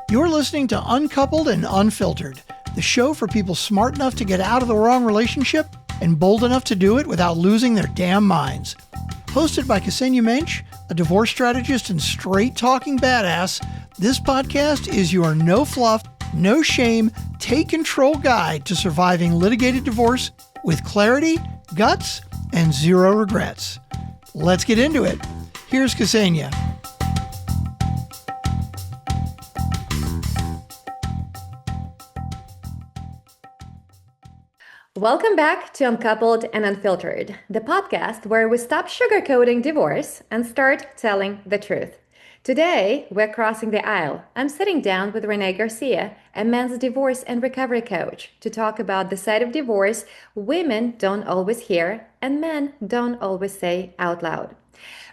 You're listening to Uncoupled and Unfiltered, the show for people smart enough to get out of the wrong relationship and bold enough to do it without losing their damn minds. Hosted by Ksenia Mensch, a divorce strategist and straight-talking badass, this podcast is your no-fluff, no-shame, take-control guide to surviving litigated divorce with clarity, guts, and zero regrets. Let's get into it. Here's Ksenia. Welcome back to Uncoupled and Unfiltered, the podcast where we stop sugarcoating divorce and start telling the truth. Today, we're crossing the aisle. I'm sitting down with Renee Garcia, a men's divorce and recovery coach, to talk about the side of divorce women don't always hear and men don't always say out loud.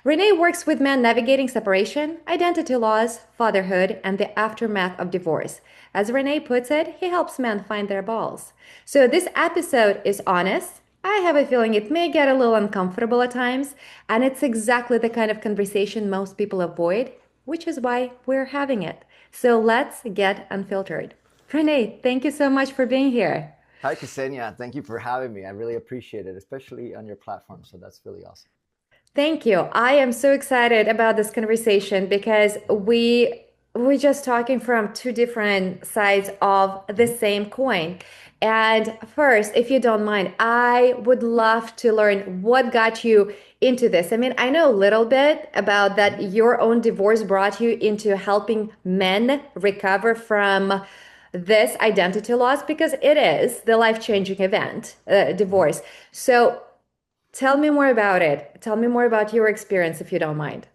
Renee works with men navigating separation, identity loss, fatherhood, and the aftermath of divorce. As Renee puts it, he helps men find their balls. So this episode is honest. I have a feeling it may get a little uncomfortable at times, and it's exactly the kind of conversation most people avoid, which is why we're having it. So let's get unfiltered. Renee, thank you so much for being here. Hi, Ksenia. Thank you for having me. I really appreciate it, especially on your platform. So that's really awesome. Thank you. I am so excited about this conversation because we're just talking from two different sides of the same coin. And first, if you don't mind, I would love to learn what got you into this. I mean, I know a little bit about that your own divorce brought you into helping men recover from this identity loss because it is the life-changing event, divorce. So tell me more about it. Tell me more about your experience, if you don't mind.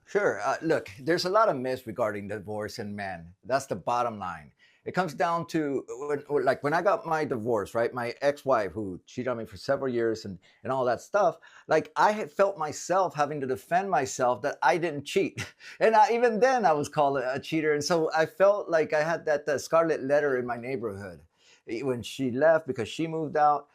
Sure. Look, there's a lot of myths regarding divorce and men. That's the bottom line. It comes down to when I got my divorce, right? My ex-wife who cheated on me for several years and all that stuff. Like I had felt myself having to defend myself that I didn't cheat. And even then I was called a cheater. And so I felt like I had that scarlet letter in my neighborhood when she left because she moved out.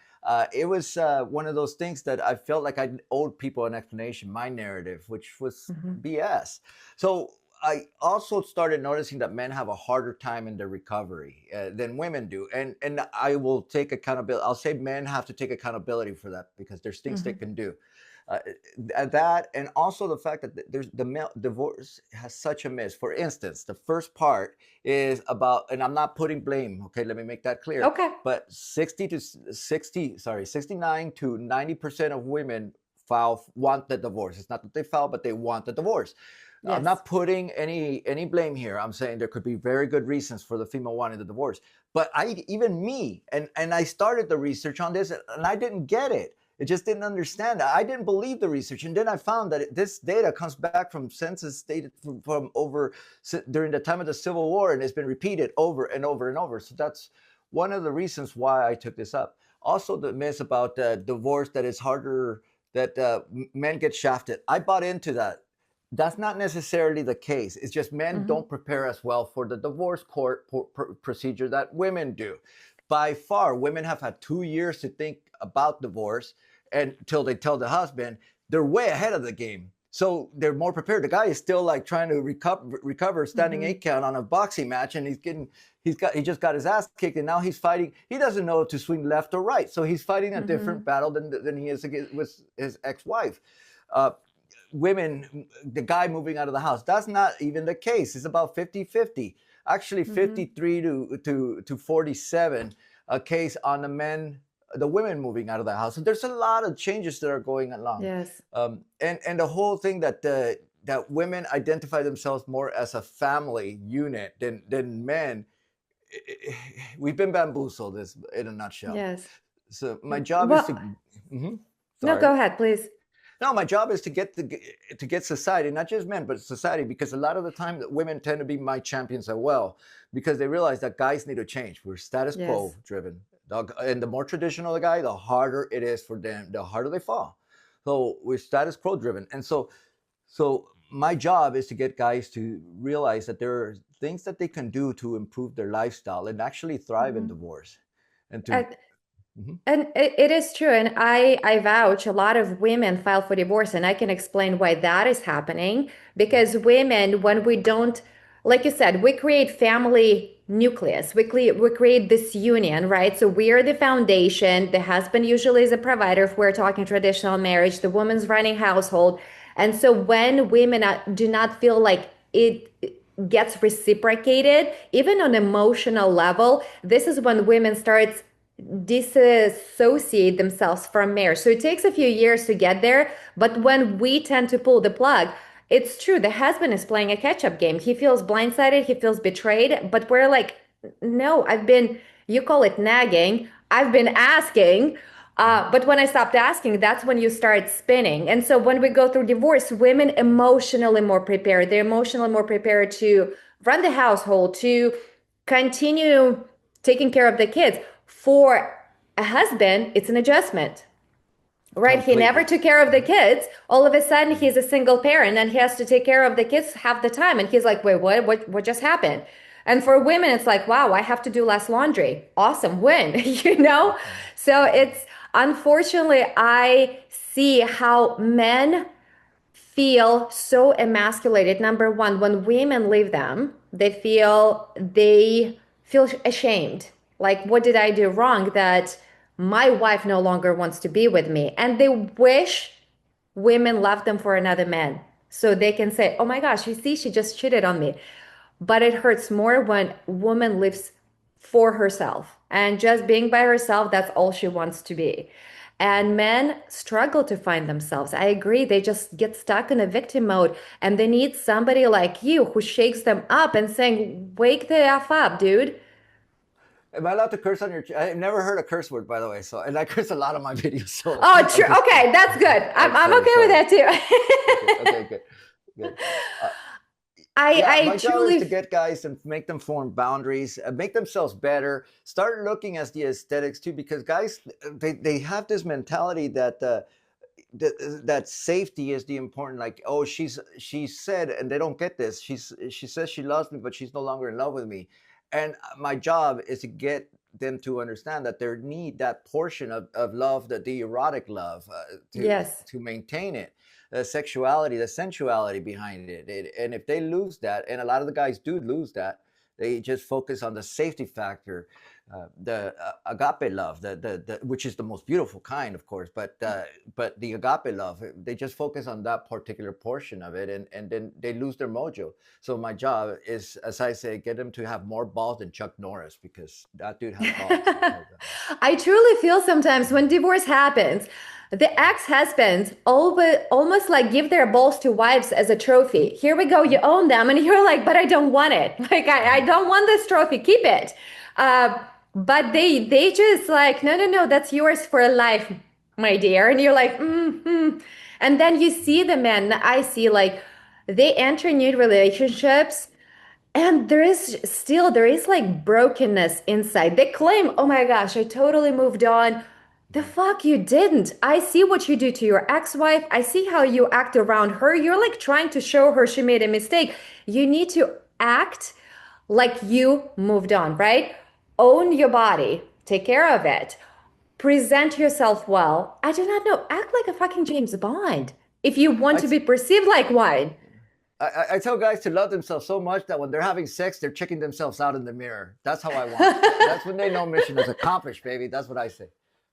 It was one of those things that I felt like I owed people an explanation, my narrative, which was BS. So I also started noticing that men have a harder time in their recovery than women do. And I will take accountability. I'll say men have to take accountability for that because there's things they can do. That and also the fact that there's the male divorce has such a myth. For instance, the first part is about, and I'm not putting blame. Okay, let me make that clear. Okay. But 69 to 90% of women want the divorce. It's not that they file, but they want the divorce. Yes. I'm not putting any blame here. I'm saying there could be very good reasons for the female wanting the divorce. But even me, and I started the research on this, and I didn't get it. It just didn't understand. I didn't believe the research. And then I found that this data comes back from census data from over during the time of the Civil War, and it's been repeated over and over and over. So that's one of the reasons why I took this up. Also, the myth about divorce, that it's harder, that men get shafted. I bought into that. That's not necessarily the case. It's just men don't prepare as well for the divorce court procedure that women do. By far, women have had 2 years to think about divorce until they tell the husband. They're way ahead of the game. So they're more prepared. The guy is still like trying to recover standing 8 count on a boxing match, and he just got his ass kicked, and now he's fighting. He doesn't know to swing left or right. So he's fighting a different battle than he is with his ex-wife. Women, the guy moving out of the house, that's not even the case. It's about 50-50. Actually, 53 to 47 a case on the women moving out of the house. And there's a lot of changes that are going along. Yes. And the whole thing that women identify themselves more as a family unit than men, we've been bamboozled this in a nutshell. Yes. So my job is to. No, go ahead, please. No, my job is to get society, not just men, but society, because a lot of the time that women tend to be my champions as well, because they realize that guys need to change. We're status quo driven. And the more traditional the guy, the harder it is for them, the harder they fall. So we're status quo driven. And so my job is to get guys to realize that there are things that they can do to improve their lifestyle and actually thrive in divorce. And to And it is true. And I vouch a lot of women file for divorce, and I can explain why that is happening. Because women, when we don't like you said, we create family nucleus. We create this union, right? So we are the foundation. The husband usually is a provider if we're talking traditional marriage. The woman's running household. And so when women do not feel like it gets reciprocated, even on emotional level, this is when women start disassociate themselves from marriage. So it takes a few years to get there, but when we tend to pull the plug, it's true. The husband is playing a catch-up game. He feels blindsided, he feels betrayed, but we're like, no, you call it nagging. I've been asking. But when I stopped asking, that's when you start spinning. And so when we go through divorce, women emotionally more prepared. They're emotionally more prepared to run the household, to continue taking care of the kids. For a husband, it's an adjustment, right? He never Completely. took care of the kids. All of a sudden, he's a single parent and he has to take care of the kids half the time. And he's like, wait, what? What just happened? And for women, it's like, wow, I have to do less laundry. Awesome win, you know? So it's unfortunately, I see how men feel so emasculated. Number one, when women leave them, they feel ashamed. Like, what did I do wrong that my wife no longer wants to be with me? And they wish women left them for another man so they can say, oh my gosh, you see, she just cheated on me. But it hurts more when woman lives for herself and just being by herself, that's all she wants to be. And men struggle to find themselves. I agree. They just get stuck in a victim mode and they need somebody like you who shakes them up and saying, wake the F up, dude. Am I allowed to curse on your? I've never heard a curse word, by the way. So, and I curse a lot on my videos. So Oh, true. I'm just kidding. Okay, that's good. I'm I'm sorry, okay with sorry. that Okay, too. okay, good, good. Uh, I yeah, I my job is to truly get guys and make them form boundaries, make themselves better. Start looking at the aesthetics too, because guys they have this mentality that that safety is the important. Like, oh, she said, and they don't get this. She says she loves me, but she's no longer in love with me. And my job is to get them to understand that they need that portion of love, that the erotic love, yes. to maintain it, the sexuality, the sensuality behind and if they lose that, and a lot of the guys do lose that, they just focus on the safety factor, the agape love, the which is the most beautiful kind, of course, but the agape love, they just focus on that particular portion of it, and then they lose their mojo. So my job is, as I say, get them to have more balls than Chuck Norris, because that dude has balls. I'll tell you that. I truly feel sometimes when divorce happens, the ex-husbands almost like give their balls to wives as a trophy. Here we go, you own them, and you're like, but I don't want it. Like I don't want this trophy. Keep it. Uh, but they just like, no, no, no, that's yours for life, my dear. And you're like, mm-hmm. And then you see the men. I see like they enter new relationships and there is like brokenness inside. They claim, oh my gosh, I totally moved on. The fuck you didn't. I see what you do to your ex-wife. I see how you act around her. You're like trying to show her she made a mistake. You need to act like you moved on, right? Own your body. Take care of it. Present yourself well. I do not know. Act like a fucking James Bond if you want I, to be perceived like one. I tell guys to love themselves so much that when they're having sex, they're checking themselves out in the mirror. That's how I want it. That's when they know mission is accomplished, baby. That's what I say.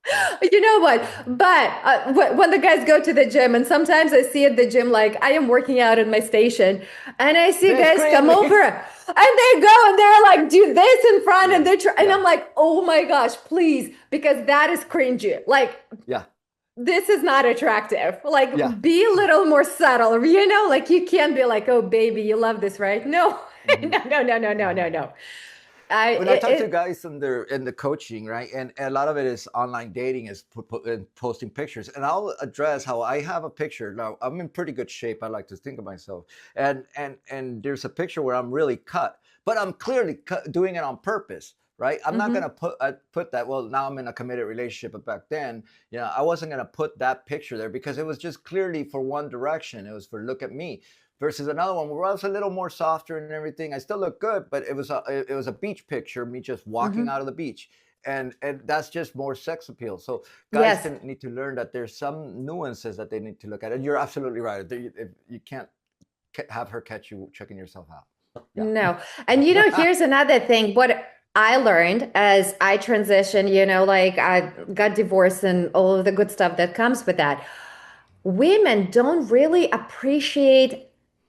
Yeah. You know what? But when the guys go to the gym, and sometimes I see at the gym, like I am working out at my station, and I see That's guys come crazy. over and they go and they're like, do this in front, and Yeah. and Yeah. I'm like, oh my gosh, please, because that is cringy. Like, Yeah. this is not attractive. Yeah. Like, be a little more subtle, you know? Like, you can't be like, oh, baby, you love this, right? No, Hmm. no, no, no, no, no, no, no. I, When I it, talk to it, guys in the coaching, right, and a lot of it is online dating, is and posting pictures, and I'll address how I have a picture. Now I'm in pretty good shape. I like to think of myself, and there's a picture where I'm really cut, but I'm clearly doing it on purpose. Right, I'm not gonna mhm. put that. Well, now I'm in a committed relationship, but back then, I wasn't gonna put that picture there because it was just clearly for one direction. It was for look at me, versus another one where I was a little more softer and everything. I still look good, but it was a beach picture, me just walking Mhm. out of the beach, and that's just more sex appeal. So guys Yes. can need to learn that there's some nuances that they need to look at. And you're absolutely right. You can't have her catch you checking yourself out. Yeah. No. And here's another thing. What I learned as I transitioned, like I got divorced and all of the good stuff that comes with that. Women don't really appreciate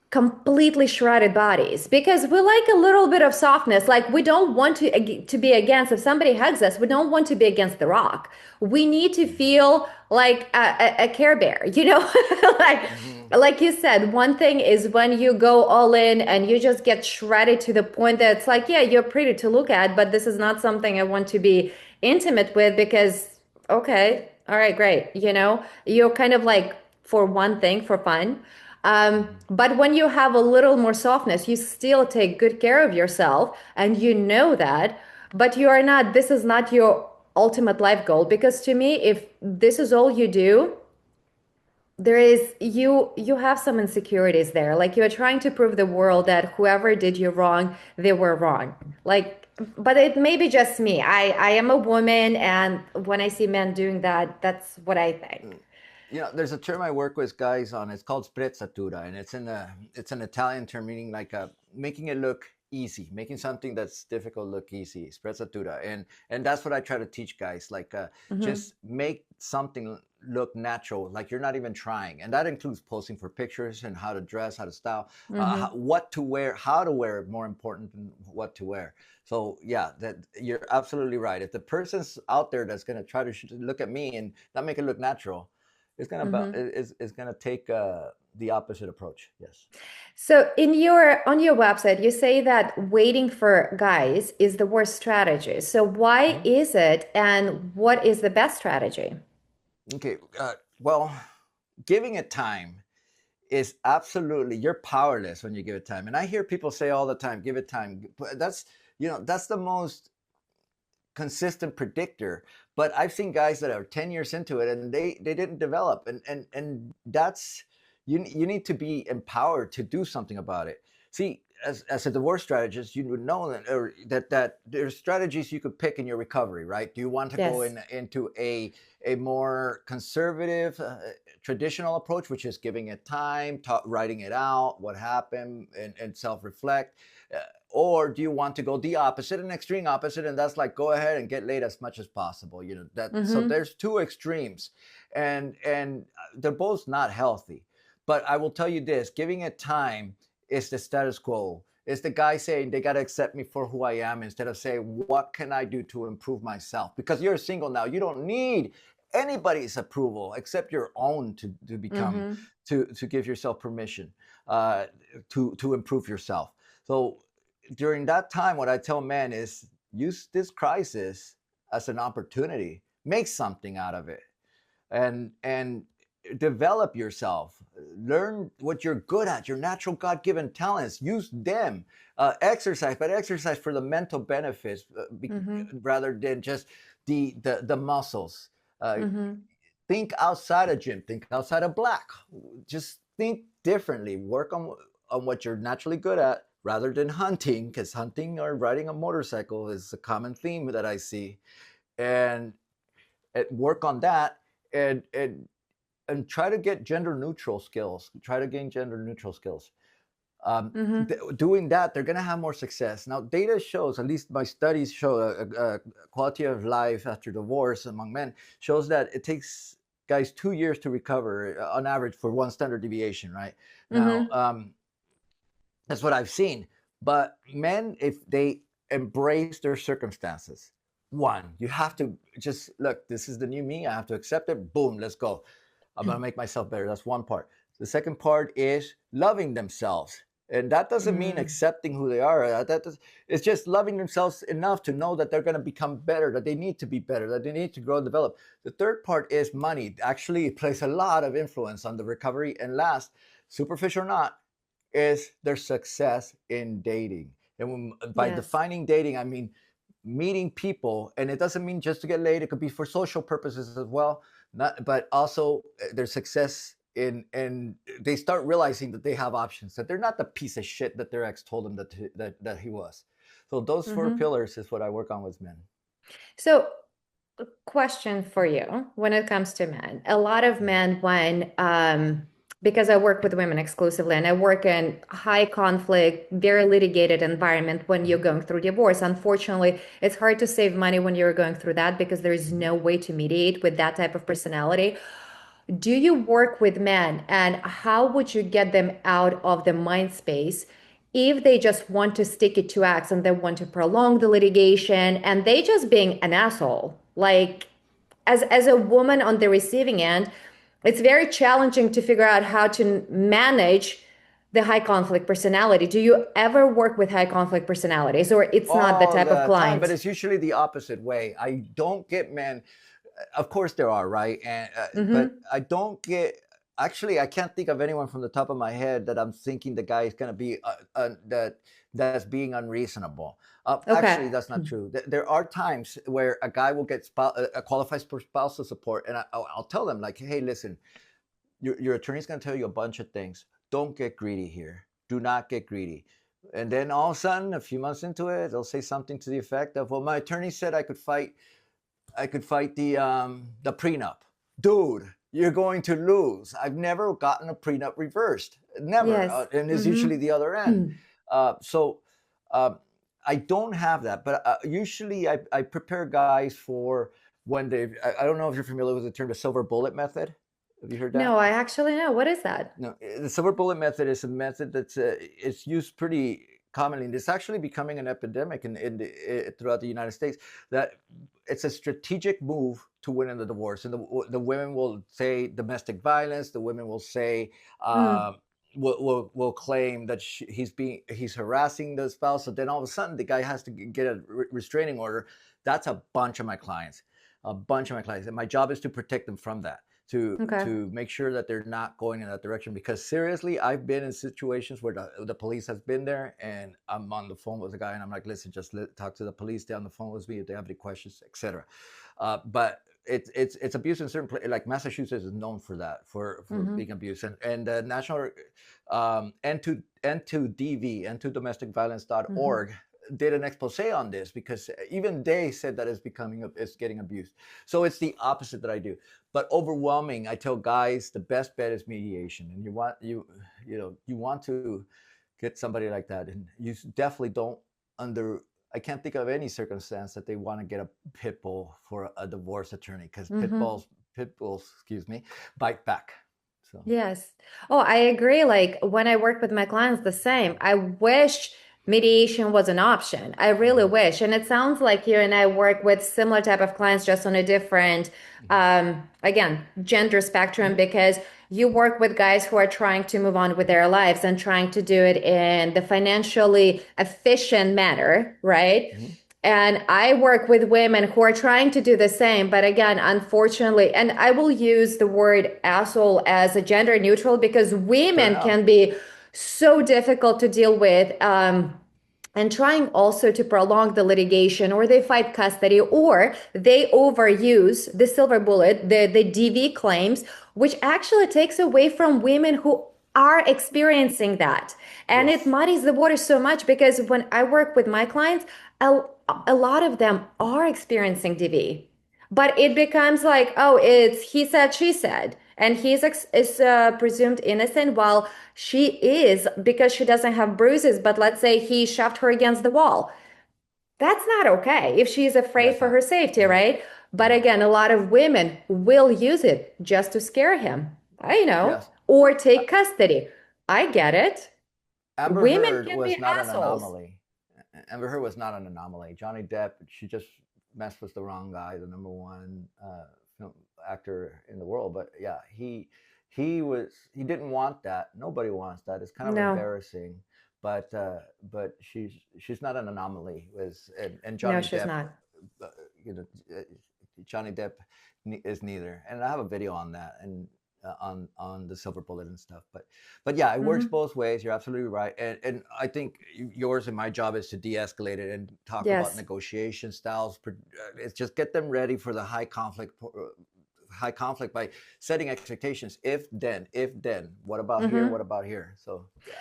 completely shredded bodies because we like a little bit of softness. Like we don't want to be against, if somebody hugs us, we don't want to be against the rock. We need to feel like a Care Bear, like Hmm. like you said, one thing is when you go all in and you just get shredded to the point that it's like, yeah, you're pretty to look at, but this is not something I want to be intimate with because, okay, all right, great. You're kind of like for one thing, for fun. But when you have a little more softness, you still take good care of yourself and you know that, but this is not your ultimate life goal. Because to me, if this is all you do, you have some insecurities there. Like you're trying to prove the world that whoever did you wrong, they were wrong. Like, but it may be just me. I am a woman, and when I see men doing that, that's what I think. There's a term I work with guys on. It's called sprezzatura, and it's an Italian term meaning like making it look easy, making something that's difficult look easy. Sprezzatura, and that's what I try to teach guys. Like Mm-hmm. just make something look natural, like you're not even trying, and that includes posing for pictures and how to dress, how to style, Mm-hmm. what to wear, how to wear. More important than what to wear. So yeah, that you're absolutely right. If the person's out there that's going to try to look at me and not make it look natural, Mm-hmm. is gonna take the opposite approach. Yes. So on your website, you say that waiting for guys is the worst strategy. So why Mhm. is it, and what is the best strategy? Okay. Well, giving it time is absolutely you're powerless when you give it time, and I hear people say all the time, "Give it time." But that's the most consistent predictor. But I've seen guys that are 10 years into it and they didn't develop, and that's you need to be empowered to do something about it. See, as a divorce strategist, you would know that that there's strategies you could pick in your recovery, right? Do you want to go Yes. into a more conservative traditional approach, which is giving it time, writing it out, what happened, and self-reflect, or do you want to go the opposite, an extreme opposite, and that's like go ahead and get laid as much as possible, that. So Mm-hmm. there's two extremes, and they're both not healthy. But I will tell you this: giving it time is the status quo. It's the guy saying they got to accept me for who I am instead of saying what can I do to improve myself, because you're single now, you don't need anybody's approval except your own to become, Mm-hmm. to give yourself permission, uh, to improve yourself. So during that time, what I tell men is use this crisis as an opportunity, make something out of it, and develop yourself, learn what you're good at, your natural god-given talents, use them, exercise, but exercise for the mental benefits, Mm-hmm. rather than just the muscles. uh, Mm-hmm. think outside of gym, think outside of black, just think differently, work on what you're naturally good at rather than hunting, because hunting or riding a motorcycle is a common theme that I see, and work on that, and try to get gender neutral skills, try to gain gender neutral skills. Mm-hmm. Doing that, they're going to have more success. Now, data shows, at least my studies show, quality of life after divorce among men shows that it takes guys 2 years to recover, on average, for one standard deviation, right? Now, Mm-hmm. that's what I've seen. But men, if they embrace their circumstances, one, you have to just look, this is the new me. I have to accept it. Boom, let's go. I'm going to make myself better. That's one part. The second part is loving themselves. And that doesn't mean Mm-hmm. accepting who they are. It's just loving themselves enough to know that they're going to become better, that they need to be better, that they need to grow and develop. The third part is money. Actually, it plays a lot of influence on the recovery. And last, superficial or not, is their success in dating. And by Yes. defining dating, I mean meeting people, and it doesn't mean just to get laid. It could be for social purposes as well. Not, but also their success in they start realizing that they have options, that they're not the piece of shit that their ex told them that he was. So those four Mm-hmm. pillars is what I work on with men. So, question for you when it comes to men. A lot of men, when because I work with women exclusively and I work in high conflict, very litigated environment when you're Mhm, going through divorce. Unfortunately, it's hard to save money when you're going through that because there is mhm. no way to mediate with that type of personality. Do you work with men and how would you get them out of the mind space if they just want to stick it to X and they want to prolong the litigation and they just being an asshole? Like as a woman on the receiving end, it's very challenging to figure out how to manage the high conflict personality. Do you ever work with high conflict personalities or it's not the All type of the time, but client? it's usually the opposite way. I don't get men. Of course, there are, right? And but Mm-hmm. I don't get. Actually, I can't think of anyone from the top of my head that I'm thinking the guy is going to be that's being unreasonable. Okay. Actually, that's not true. There are times where a guy will get qualifies for spousal support, and I'll tell them like, "Hey, listen, your attorney's going to tell you a bunch of things. Don't get greedy here. Do not get greedy." And then all of a sudden, a few months into it, they'll say something to the effect of, "Well, my attorney said I could fight the prenup." Dude, you're going to lose. I've never gotten a prenup reversed, never, Yes. and it's usually the other end. Mm-hmm. So uh, I don't have that, but usually I prepare guys for when they. I don't know if you're familiar with the term the silver bullet method. Have you heard No, that? I actually know. What is that? No, the silver bullet method is a method that's it's used pretty commonly, and it's actually becoming an epidemic throughout the United States. That it's a strategic move to win in the divorce, and the women will say domestic violence. The women will say. Mm. Will claim that he's harassing the spouse. So then all of a sudden the guy has to get a restraining order. That's a bunch of my clients, and my job is to protect them from that, Okay. to make sure that they're not going in that direction. Because seriously, I've been in situations where the police has been there, and I'm on the phone with a guy, and I'm like, "Listen, just talk to the police. Stay on the phone with me if they have any questions, etc." But it's abuse in certain places. Like Massachusetts is known for that, for Mm-hmm. being abuse, and the national N2DV, Mm-hmm. n2domesticviolence.org, did an expose on this, because even they said that it's getting abused. So it's the opposite that I do. But overwhelming, I tell guys the best bet is mediation, and you want to get somebody like that, and you definitely don't under. I can't think of any circumstance that they want to get a pit bull for a divorce attorney, because Mm-hmm. pit bulls, excuse me, bite back. So. Yes. Oh, I agree. Like when I work with my clients, the same. I wish mediation was an option. I really Mhm, wish. And it sounds like you and I work with similar type of clients, just on a different, mhm, again, gender spectrum, mhm, because you work with guys who are trying to move on with their lives and trying to do it in the financially efficient manner, right? mhm. And I work with women who are trying to do the same. But again, unfortunately, and I will use the word asshole as a gender neutral because Fair women enough. can be so difficult to deal with. And trying also to prolong the litigation, or they fight custody, or they overuse the silver bullet, the DV claims, which actually takes away from women who are experiencing that. And it Yes. muddies the water so much because when I work with my clients, a, a lot of them are experiencing DV. But it becomes like, oh, it's he said, she said, and is presumed innocent while she is because she doesn't have bruises. But let's say he shoved her against the wall. That's not okay if she's afraid That's for her not. safety, Mhm, right? But mhm. again, a lot of women will use it just to scare him. I know, Yes. or Uh, take custody. I get it. Amber Women Heard can be was not an assholes. anomaly. Amber Heard was not an anomaly. Johnny Depp, she just messed with the wrong guy, the number one film actor in the world. But yeah, he didn't want that. Nobody wants that. It's kind of No, embarrassing. But she's not an anomaly. And no, Johnny she's Depp, not. uh, you know, uh, Johnny Depp is neither. And I have a video on that, and on the silver bullet and stuff. But yeah, it works Hmm. both ways. You're absolutely right, and I think yours and my job is to de-escalate it and talk about Yes. negotiation styles. It's just get them ready for the high conflict by setting expectations. If then, what about here? What Hmm. about here? So yeah.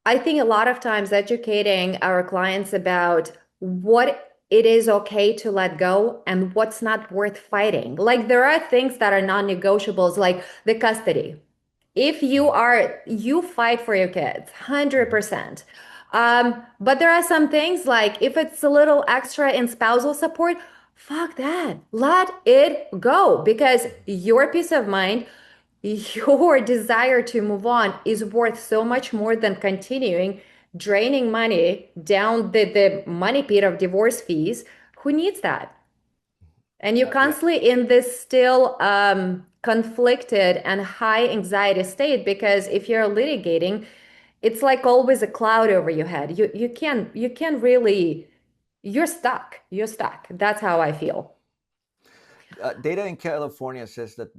I think a lot of times educating our clients about what it is okay to let go and what's not worth fighting. Like there are things that are non-negotiables, like the custody. If you fight for your kids, Mhm. 100%. But there are some things like if it's a little extra in spousal support, fuck that. Let it go because your peace of mind, your desire to move on is worth so much more than continuing draining money down the money pit of divorce fees. Who needs that? And you're Yeah. constantly in this still conflicted and high anxiety state because if you're litigating, it's like always a cloud over your head. You can't really you're stuck. You're stuck. That's how I feel. Data in California says that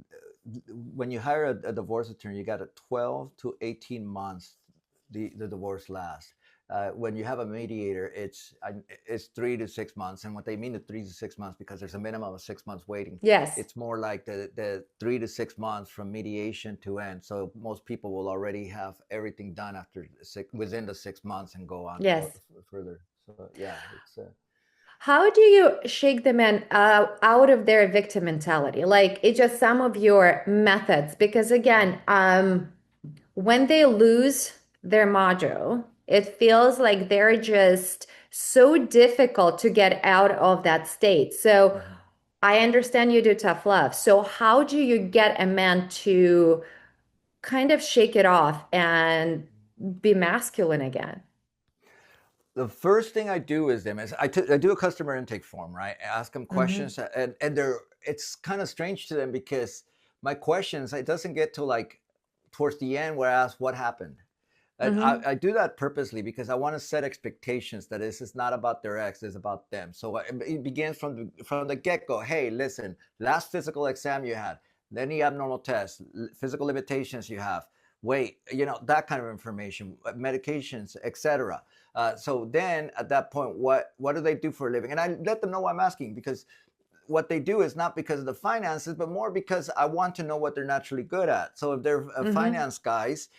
when you hire a divorce attorney, you got a 12 to 18 months the divorce lasts. When you have a mediator, it's 3 to 6 months, and what they mean to 3 to 6 months because there's a minimum of 6 months waiting. Yes. It's more like the 3 to 6 months from mediation to end. So most people will already have everything done after within the 6 months and go on Yes. further. So yeah, it's How do you shake the men out of their victim mentality? Like it's just some of your methods because again, when they lose their mojo, it feels like they're just so difficult to get out of that state. So Mhm. I understand you do tough love. So how do you get a man to kind of shake it off and be masculine again? The first thing I do is them is I do a customer intake form, right? I ask them Mm-hmm. questions, and they're it's kind of strange to them because my questions it doesn't get to like towards the end where I ask what happened. And Mm-hmm. I do that purposely because I want to set expectations that this is not about their ex, it's about them. So it begins from the get go. Hey, listen, last physical exam you had, any abnormal tests, physical limitations you have, weight, that kind of information, medications, etc. So then at that point, what do they do for a living? And I let them know why I'm asking because what they do is not because of the finances, but more because I want to know what they're naturally good at. So if they're Mm-hmm. finance guys,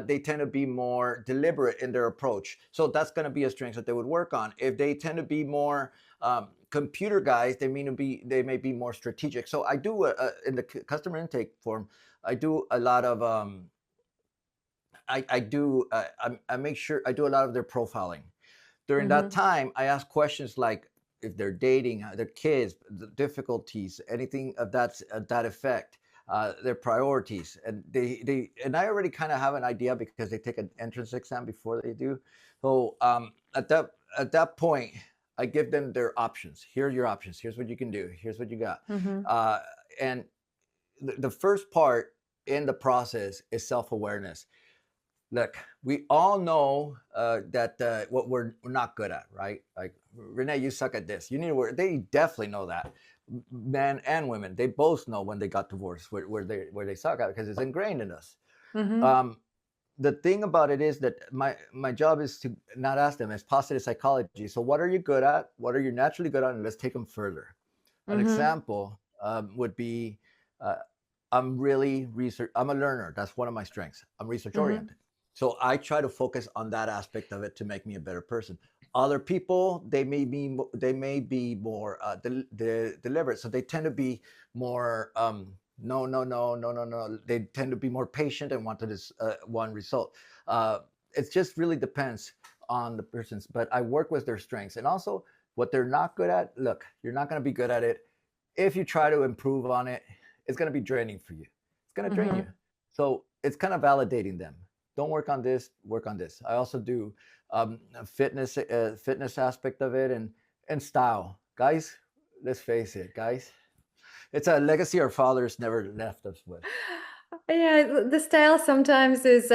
they tend to be more deliberate in their approach. So that's going to be a strength that they would work on. If they tend to be more computer guys, they may be more strategic. So I do in the customer intake form, I do a lot of I do I make sure I do a lot of their profiling. During that Mm-hmm. time, I ask questions like if they're dating, their kids, the difficulties, anything of that effect, their priorities, and they and I already kind of have an idea because they take an entrance exam before they do. So at that point, I give them their options. Here are your options. Here's what you can do. Here's what you got. Mm-hmm. And the first part in the process is self awareness. Look, we all know that what we're not good at, right? Like Renee, you suck at this. You need to work. They definitely know that. Men and women, they both know when they got divorced where they suck at because it's ingrained in us. Mm-hmm. Um, the thing about it is that my job is to not ask them. It's positive psychology. So what are you good at? What are you naturally good at? And let's take them further. An Mm-hmm. example would be uh, I'm really research. I'm a learner. That's one of my strengths. I'm research Mm-hmm. oriented. So I try to focus on that aspect of it to make me a better person. Other people, they may be more deliberate. So they tend to be more no, no, no, no, no, no. They tend to be more patient and want this one result. Uh, it just really depends on the person's. But I work with their strengths and also what they're not good at. Look, you're not going to be good at it. If you try to improve on it, it's going to be draining for you. It's going to drain Mm-hmm. you. So it's kind of validating them. Don't work on this. Work on this. I also do fitness aspect of it and style, guys. Let's face it, guys. It's a legacy our fathers never left us with. Yeah, the style sometimes is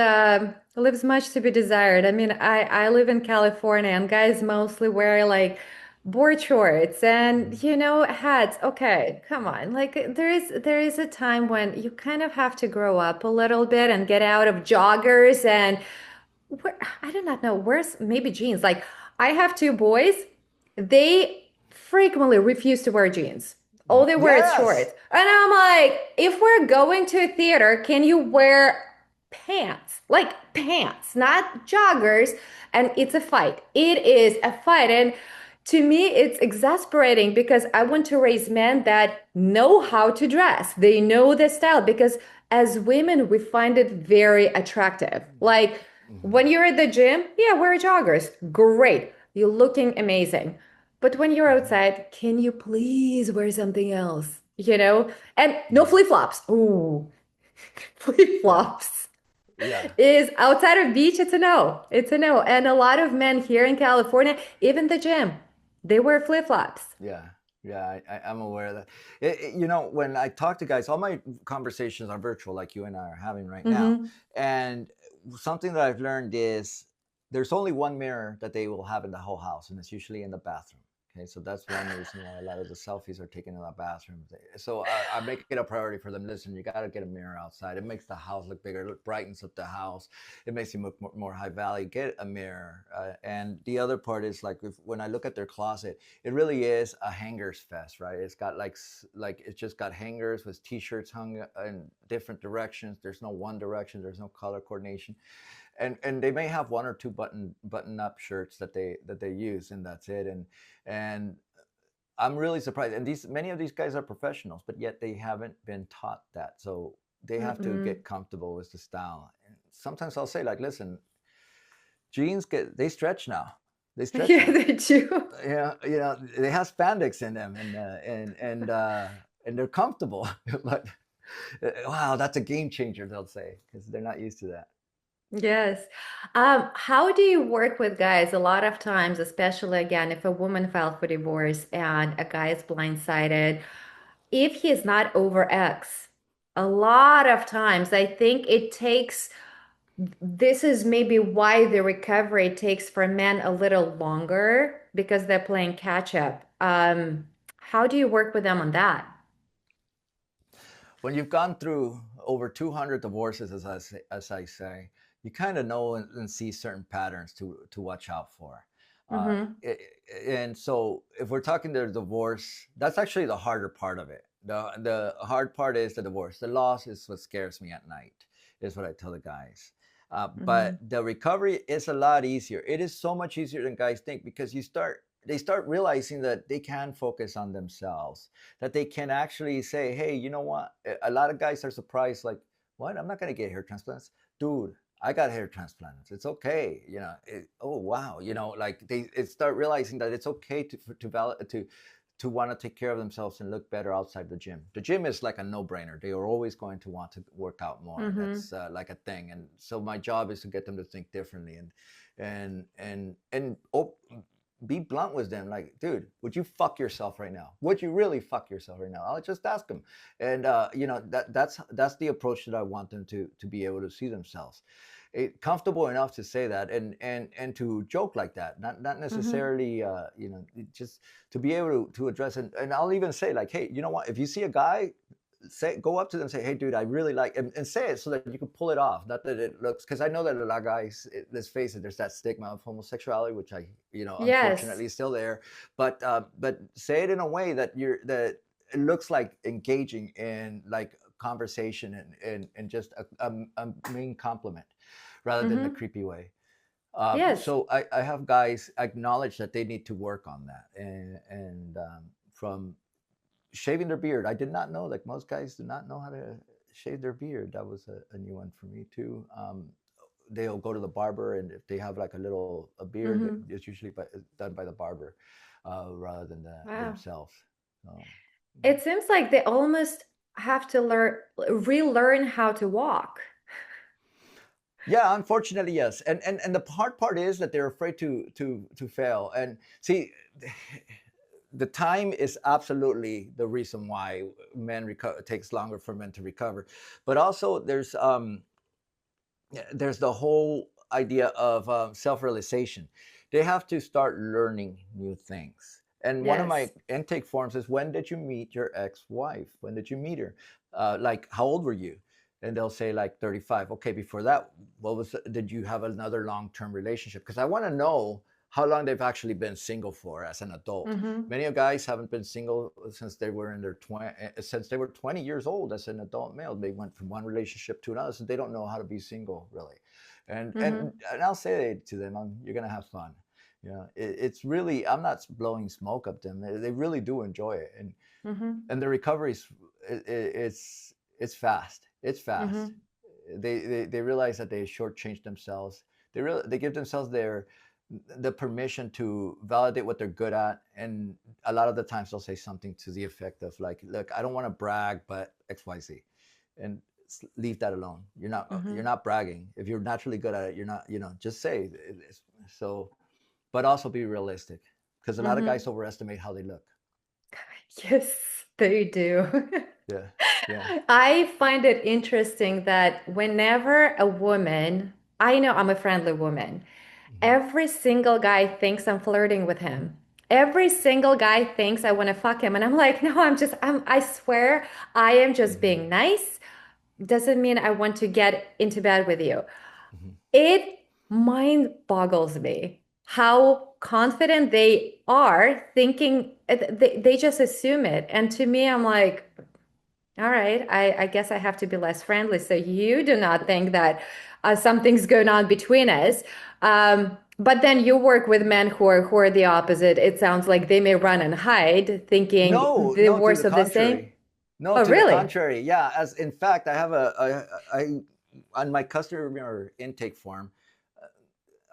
leaves much to be desired. I mean, I live in California and guys mostly wear like board shorts and Mhm. hats. Okay, come on. Like there is a time when you kind of have to grow up a little bit and get out of joggers and I do not know. Where's maybe jeans? Like I have two boys. They frequently refuse to wear jeans. All they wear is Yes. shorts. And I'm like, if we're going to a theater, can you wear pants? Like pants, not joggers. And it's a fight. It is a fight. And to me, it's exasperating because I want to raise men that know how to dress. They know the style because as women, we find it very attractive. Like when you're at the gym, yeah, wear joggers. Great. You're looking amazing. But when you're outside, can you please wear something else? And no flip-flops. Ooh, Yeah. flip-flops Yeah. is outside of beach, it's a no. It's a no. And a lot of men here in California, even the gym, they wear flip-flops. Yeah, yeah, I'm aware of that. When I talk to guys, all my conversations are virtual, like you and I are having right now. Mm-hmm. And something that I've learned is there's only one mirror that they will have in the whole house, and it's usually in the bathroom. Okay, so that's one reason why a lot of the selfies are taken in the bathroom. So I make it a priority for them. Listen, you got to get a mirror outside. It makes the house look bigger. It brightens up the house. It makes you look more high value. Get a mirror. And the other part is like when I look at their closet, it really is a hangers fest, right? It's got like it's just got hangers with t-shirts hung in different directions. There's no one direction. There's no color coordination, and they may have one or two button up shirts that they use, and that's it. And I'm really surprised. And many of these guys are professionals, but yet they haven't been taught that. So they have to Mm-mm. get comfortable with the style. And sometimes I'll say, like, listen, jeans they stretch now. They stretch Yeah, now. they do. They have spandex in them, and they're comfortable. But wow, that's a game changer, they'll say, because they're not used to that. Yes. How do you work with guys? A lot of times, especially again, if a woman filed for divorce and a guy is blindsided, if he's not over X, a lot of times I think it takes, this is maybe why the recovery takes for men a little longer because they're playing catch up. How do you work with them on that? When you've gone through over 200 divorces, as I say, you kind of know and see certain patterns to watch out for. Uh, Mm-hmm. and so, if we're talking the divorce, that's actually the harder part of it. The hard part is the divorce. The loss is what scares me at night, is what I tell the guys. But Mm-hmm. the recovery is a lot easier. It is so much easier than guys think, because they start realizing that they can focus on themselves, that they can actually say, hey, you know what? A lot of guys are surprised, like, what? I'm not going to get hair transplants. Dude, I got hair transplants. It's okay. Oh, wow. Like they start realizing that it's okay to want to take care of themselves and look better outside the gym. The gym is like a no-brainer. They are always going to want to work out more. Mm-hmm. That's like a thing. And so my job is to get them to think differently and be blunt with them. Like, dude, would you fuck yourself right now? Would you really fuck yourself right now? I'll just ask them. And that's the approach that I want them to be able to see themselves comfortable enough to say that, and to joke like that, not Mm-hmm. necessarily just to be able to address it. And I'll even say, like, hey, you know what, if you see a guy, go up to them, say, hey dude, I really like, and say it so that you can pull it off, not that it looks, because I know that a lot of guys, let's face it, there's that stigma of homosexuality, which I Yes. unfortunately is still there. But say it in a way that it looks like engaging in like conversation, and just a main compliment rather than the Mm-hmm. creepy way. Yes. So I have guys acknowledge that they need to work on that, and from shaving their beard. I did not know, like, most guys do not know how to shave their beard. That was a new one for me too. They'll go to the barber, and if they have like a beard, Mm-hmm. it's usually done by the barber rather than Wow. themselves. So, It seems like they almost have to relearn how to walk. yeah, unfortunately, yes. And the hard part is that they're afraid to fail. And see, the time is absolutely the reason why takes longer for men to recover. But also there's the whole idea of self-realization. They have to start learning new things. And one of my Yes. intake forms is, when did you meet your ex-wife? When did you meet her? Like, how old were you? And they'll say, like, 35. Okay, before that, did you have another long-term relationship? Because I want to know how long they've actually been single for as an adult. Mm-hmm. Many of guys haven't been single since they were in their since they were 20 years old as an adult male. They went from one relationship to another, so they don't know how to be single really. And Mm-hmm. and, and I'll say to them, you're gonna have fun. It's really, I'm not blowing smoke up them. They really do enjoy it, Mm-hmm. and the recovery is, it's It's fast. It's fast. Mm-hmm. They realize that they shortchange themselves. They give themselves the permission to validate what they're good at, and a lot of the times they'll say something to the effect of like, "Look, I don't want to brag, but X, Y, Z," and leave that alone. You're Mm-hmm. not bragging. If you're naturally good at it, you're not. Just say it. So, but also be realistic, because a lot of Mm-hmm. guys overestimate how they look. Yes, they do. Yeah, yeah. I find it interesting that whenever a woman, I know I'm a friendly woman, Mm-hmm. every single guy thinks I'm flirting with him. Every single guy thinks I want to fuck him. And I'm like, no, I swear I am just Mm-hmm. being nice. Doesn't mean I want to get into bed with you. Mm-hmm. It mind boggles me how confident they are thinking they just assume it. And to me, I'm like, all right, I guess I have to be less friendly. So you do not think that something's going on between us. But then you work with men who are the opposite. It sounds like they may run and hide, thinking No, the no, to worst the of the same. contrary. No, Oh, to the really? contrary. Yeah, as in fact, I have I on my customer intake form,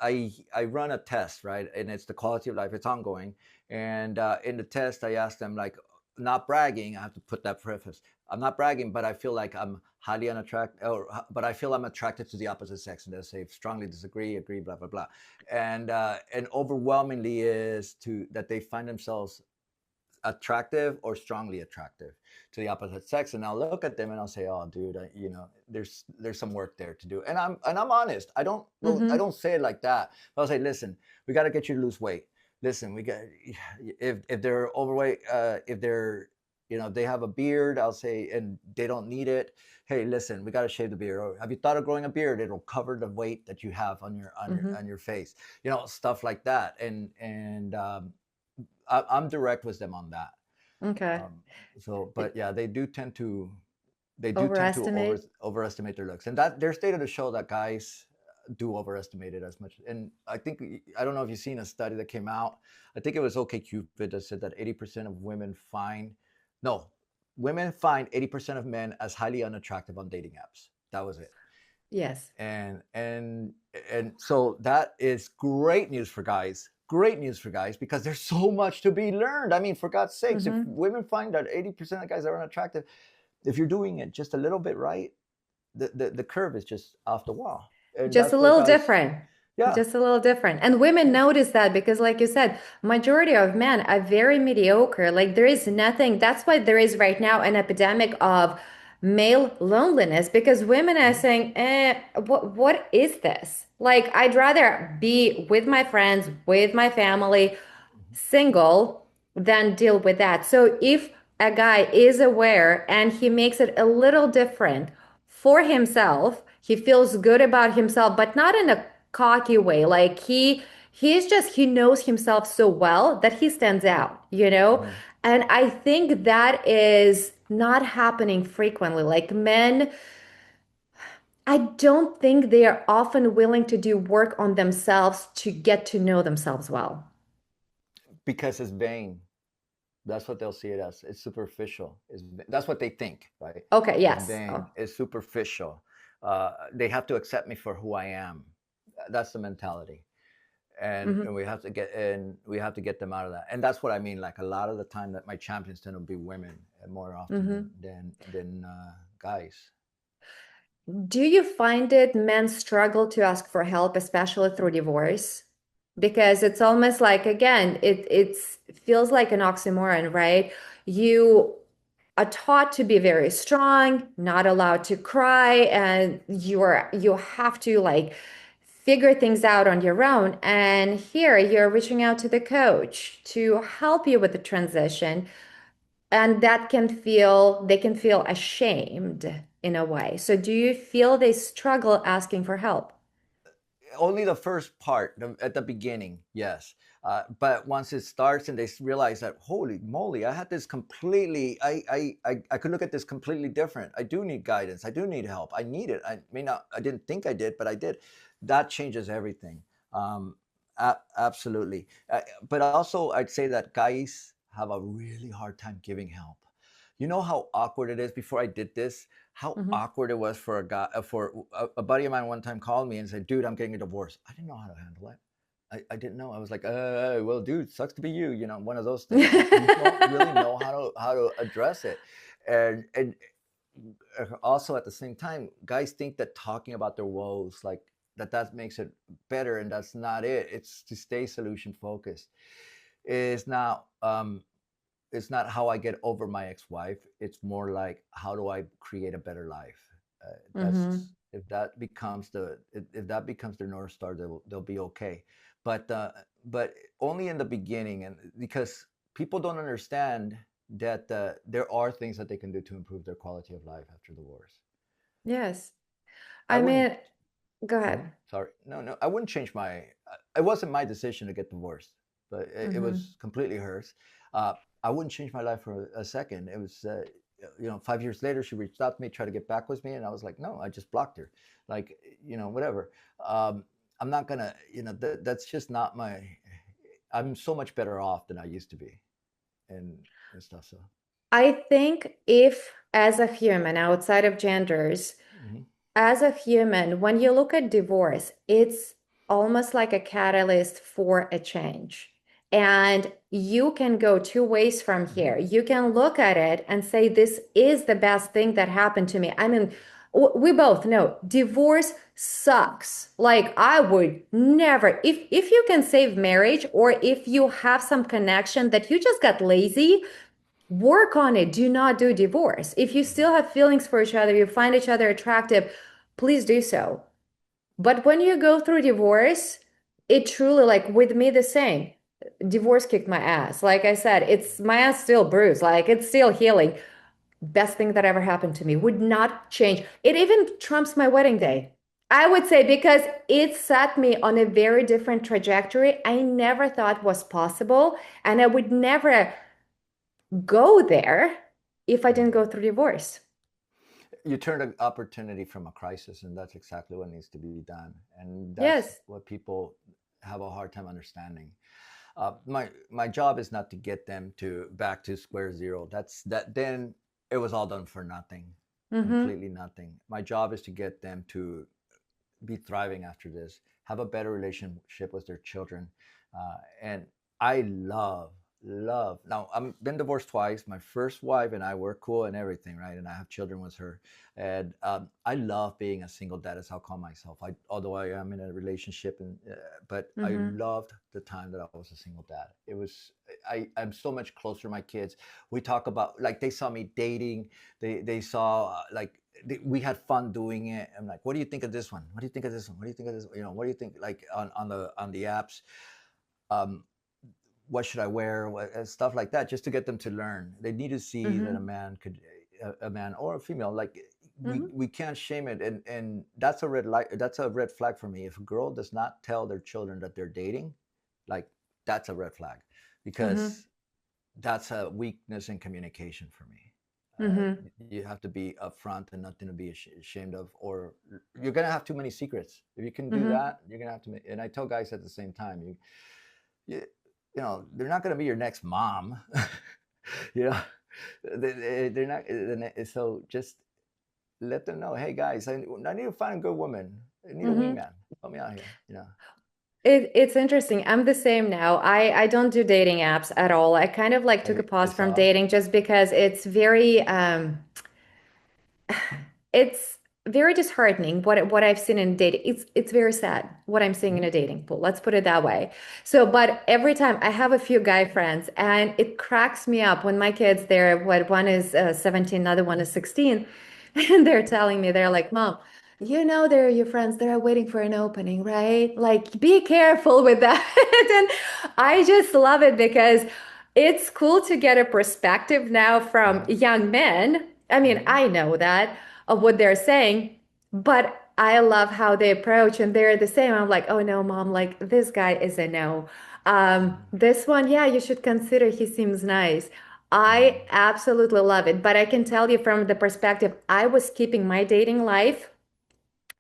I run a test, right? And it's the quality of life. It's ongoing. And in the test, I ask them like, not bragging. I have to put that preface. I'm not bragging, but I feel like I'm highly unattractive, but I feel I'm attracted to the opposite sex. And they say strongly disagree, agree, blah blah blah. And overwhelmingly is to that they find themselves attractive or strongly attractive to the opposite sex, and I'll look at them and I'll say, "Oh, dude, there's some work there to do." And I'm honest. I Mm-hmm. don't say it like that. But I'll say, "Listen, we got to get you to lose weight. Listen, we got if they're overweight, if they're they have a beard, I'll say, and they don't need it. Hey, listen, we got to shave the beard. Or have you thought of growing a beard? It'll cover the weight that you have on Mm-hmm. your face. Stuff like that. And I'm direct with them on that. Okay. Um, but yeah, they do tend to Overestimate? overestimate their looks, and that there's data to show that guys do overestimate it as much. And I don't know if you've seen a study that came out. I think it was OkCupid that said that 80% of women find no women find 80% of men as highly unattractive on dating apps. That was it. Yes. And so that is great news for guys. Great news for guys, because there's so much to be learned. I mean, for God's sakes, if Mm-hmm. women find that 80% of guys are unattractive, if you're doing it just a little bit right, the curve is just off the wall. And Just a that's where little guys, different. yeah, Just a little different. And women yeah. notice that because, like you said, majority of men are very mediocre. Like there is nothing. That's why there is right now an epidemic of male loneliness because women are Mhm. saying, what is this? Like I'd rather be with my friends, with my family, Mhm. single than deal with that. So if a guy is aware and he makes it a little different for himself, he feels good about himself, but not in a cocky way. Like he knows himself so well that he stands out, you know? Mhm. And I think that is not happening frequently. Like men, I don't think they are often willing to do work on themselves to get to know themselves well. Because it's vain. That's what they'll see it as. It's superficial. That's what they think, right? Okay, It's yes. vain. Oh. It's superficial. They have to accept me for who I am. That's the mentality. And Hmm. we have to get them out of that. And that's what I mean. Like a lot of the time that my champions tend to be women more often Hmm. than guys. Do you find it men struggle to ask for help, especially through divorce? Because it's almost like, again, it feels like an oxymoron, right? You are taught to be very strong, not allowed to cry, and you have to like figure things out on your own. And here you're reaching out to the coach to help you with the transition. And they can feel ashamed in a way. So do you feel they struggle asking for help? Only the first part at the beginning, yes. But once it starts and they realize that, holy moly, I had this completely, I could look at this completely different. I do need guidance. I do need help. I need it. I mean, I didn't think I did, but I did. That changes everything. Um, Absolutely. But also, I'd say that guys have a really hard time giving help. You know how awkward it is. Before I did this, how Hmm. awkward it was for a guy, for a buddy of mine one time called me and said, "Dude, I'm getting a divorce." I didn't know how to handle it. I didn't know. I was like, well, dude, sucks to be you. You know, one of those things. You don't really know how to address it, and also at the same time, guys think that talking about their woes, like that makes it better, and that's not it. It's to stay solution focused. It's not how I get over my ex-wife. It's more like, how do I create a better life? Hmm. That's if that becomes the North Star, they'll be okay. But only in the beginning, and because people don't understand that there are things that they can do to improve their quality of life after divorce. Yes. I I wouldn't. mean, go Mhm. ahead. Sorry, no, I wouldn't change my. It wasn't my decision to get divorced, but it Hmm. was completely hers. Uh, I wouldn't change my life for a second. It was, 5 years later, she reached out to me, tried to get back with me, and I was like, no, I just blocked her, like, whatever. Um, I'm not gonna, that's just not my. I'm so much better off than I used to be, and and stuff. So. I think if, as a human, outside of genders, Mhm. as a human, when you look at divorce, it's almost like a catalyst for a change. And you can go two ways from Mhm. here. You can look at it and say, this is the best thing that happened to me. I mean, we both know divorce sucks. Like I would never, if you can save marriage or if you have some connection that you just got lazy, work on it. Do not do divorce. If you still have feelings for each other, you find each other attractive, please do so. But when you go through divorce, it truly, like with me, the same. Divorce kicked my ass. Like I said, it's my ass still bruised. Like it's still healing. Best thing that ever happened to me. Would not change. It even trumps my wedding day. I would say because it set me on a very different trajectory I never thought was possible. And I would never go there if I didn't Mhm. go through divorce. You turn an opportunity from a crisis, and that's exactly what needs to be done, and that's Yes. what people have a hard time understanding. My job is not to get them to back to square zero. That's that then it was all done for nothing, Mm-hmm. completely nothing. My job is to get them to be thriving after this, have a better relationship with their children. And I love. Now, I've been divorced twice. My first wife and I were cool and everything, right? And I have children with her. And I love being a single dad, as I'll call myself. Although I am in a relationship, but I Mm-hmm. loved the time that I was a single dad. It was, I'm so much closer to my kids. We talk about, like, they saw me dating. They saw, like, we had fun doing it. I'm like, what do you think of this one? What do you think of this one? What do you think of this? What do you think, like, on the apps? Um, what should I wear? Stuff like that, just to get them to learn. They need to see that a Mm-hmm. man could, a man or a female, like, we Mm-hmm. we can't shame it, and that's a red light. That's a red flag for me. If a girl does not tell their children that they're dating, like, that's a red flag, Mm-hmm. because that's a weakness in communication for me. Mm-hmm. You have to be upfront and nothing to be ashamed of, or you're gonna have too many secrets. If you can do Mm-hmm. that, you're gonna have to. And I tell guys at the same time, you, they're not gonna be your next mom. you know, they're not. So just let them know, hey guys, I need to find a good woman. I need a Mm-hmm. wingman. Help me out here. It's interesting. I'm the same now. I don't do dating apps at all. I kind of like took a I pause from saw. dating just because it's very it's very disheartening what I've seen in dating. It's very sad what I'm seeing in Mm-hmm. a dating pool. Let's put it that way. So, but every time I have a few guy friends, and it cracks me up when my kids, they're what one is 17, another one is 16, and they're telling me they're like, "Mom, you know they're your friends. They're waiting for an opening, right? Like, be careful with that." And I just love it because it's cool to get a perspective now from Mm-hmm. young men. I mean, Mm-hmm. I know that of what they're saying, but I love how they approach and they're the same. I'm like, oh no, mom, like this guy is a no. This one, yeah, you should consider. He seems nice. I Mm-hmm. absolutely love it. But I can tell you from the perspective, I was keeping my dating life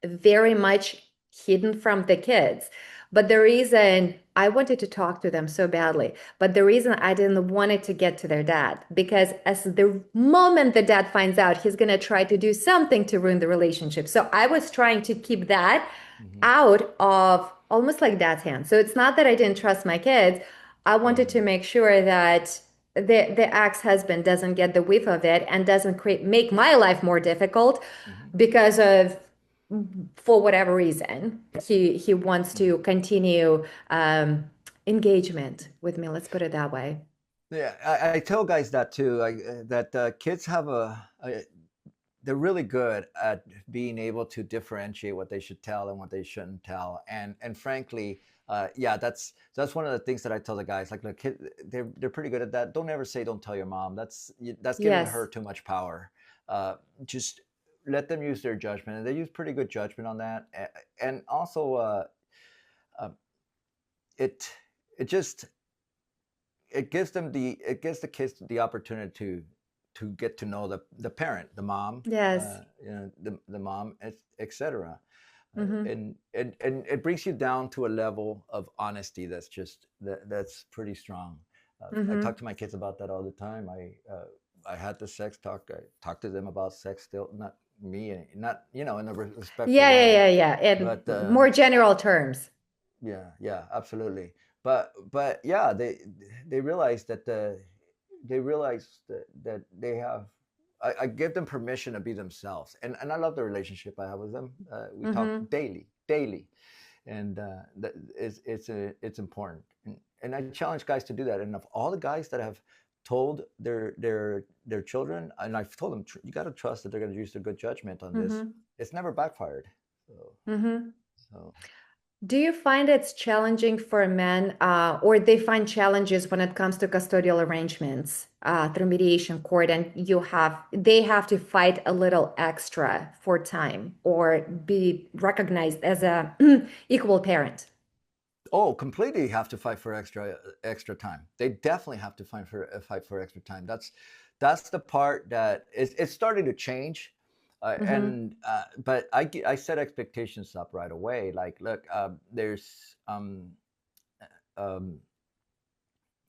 very much hidden from the kids. But the reason I wanted to talk to them so badly, but the reason I didn't want it to get to their dad, because as the moment the dad finds out, he's going to try to do something to ruin the relationship. So I was trying to keep that Hmm. out of almost like dad's hands. So it's not that I didn't trust my kids. I wanted to Hmm. make sure that the ex-husband doesn't get the whiff of it and doesn't create make my life more difficult Hmm. because of for whatever reason he wants Hmm. to continue engagement with me. Let's put it that way. Yeah, I tell guys that too. That kids have they're really good at being able to differentiate what they should tell and what they shouldn't tell. And frankly, yeah, that's one of the things that I tell the guys. Like, look, they're pretty good at that. Don't ever say, "Don't tell your mom." That's giving her Yes. too much power. Just let them use their judgment, and they use pretty good judgment on that. And also, uh, it it just it gives the kids the opportunity to get to know the parent, the mom, Yes. the mom, etc. Mm-hmm. And it brings you down to a level of honesty that's pretty strong. I talk Mm-hmm. to my kids about that all the time. I had the sex talk. I talk to them about sex still, not me, not in a respectful Yeah, yeah, way, yeah, yeah. In but more general terms. yeah, yeah, absolutely. But yeah, they realize that that they have. I give them permission to be themselves, and I love the relationship I have with them. We talk Mm-hmm. daily, and that is it's important. And I challenge guys to do that. And of all the guys that have told their children, and I've told them, you got to trust that they're going to use their good judgment on this. Mm-hmm. It's never backfired. So Mm-hmm. so. Do you find it's challenging for men, or they find challenges when it comes to custodial arrangements through mediation court, and they have to fight a little extra for time or be recognized as a equal parent? Oh, completely have to fight for extra time. They definitely have to fight for extra time. That's the part that it's starting to change, Mm-hmm. and but I set expectations up right away. Like, look, there's um,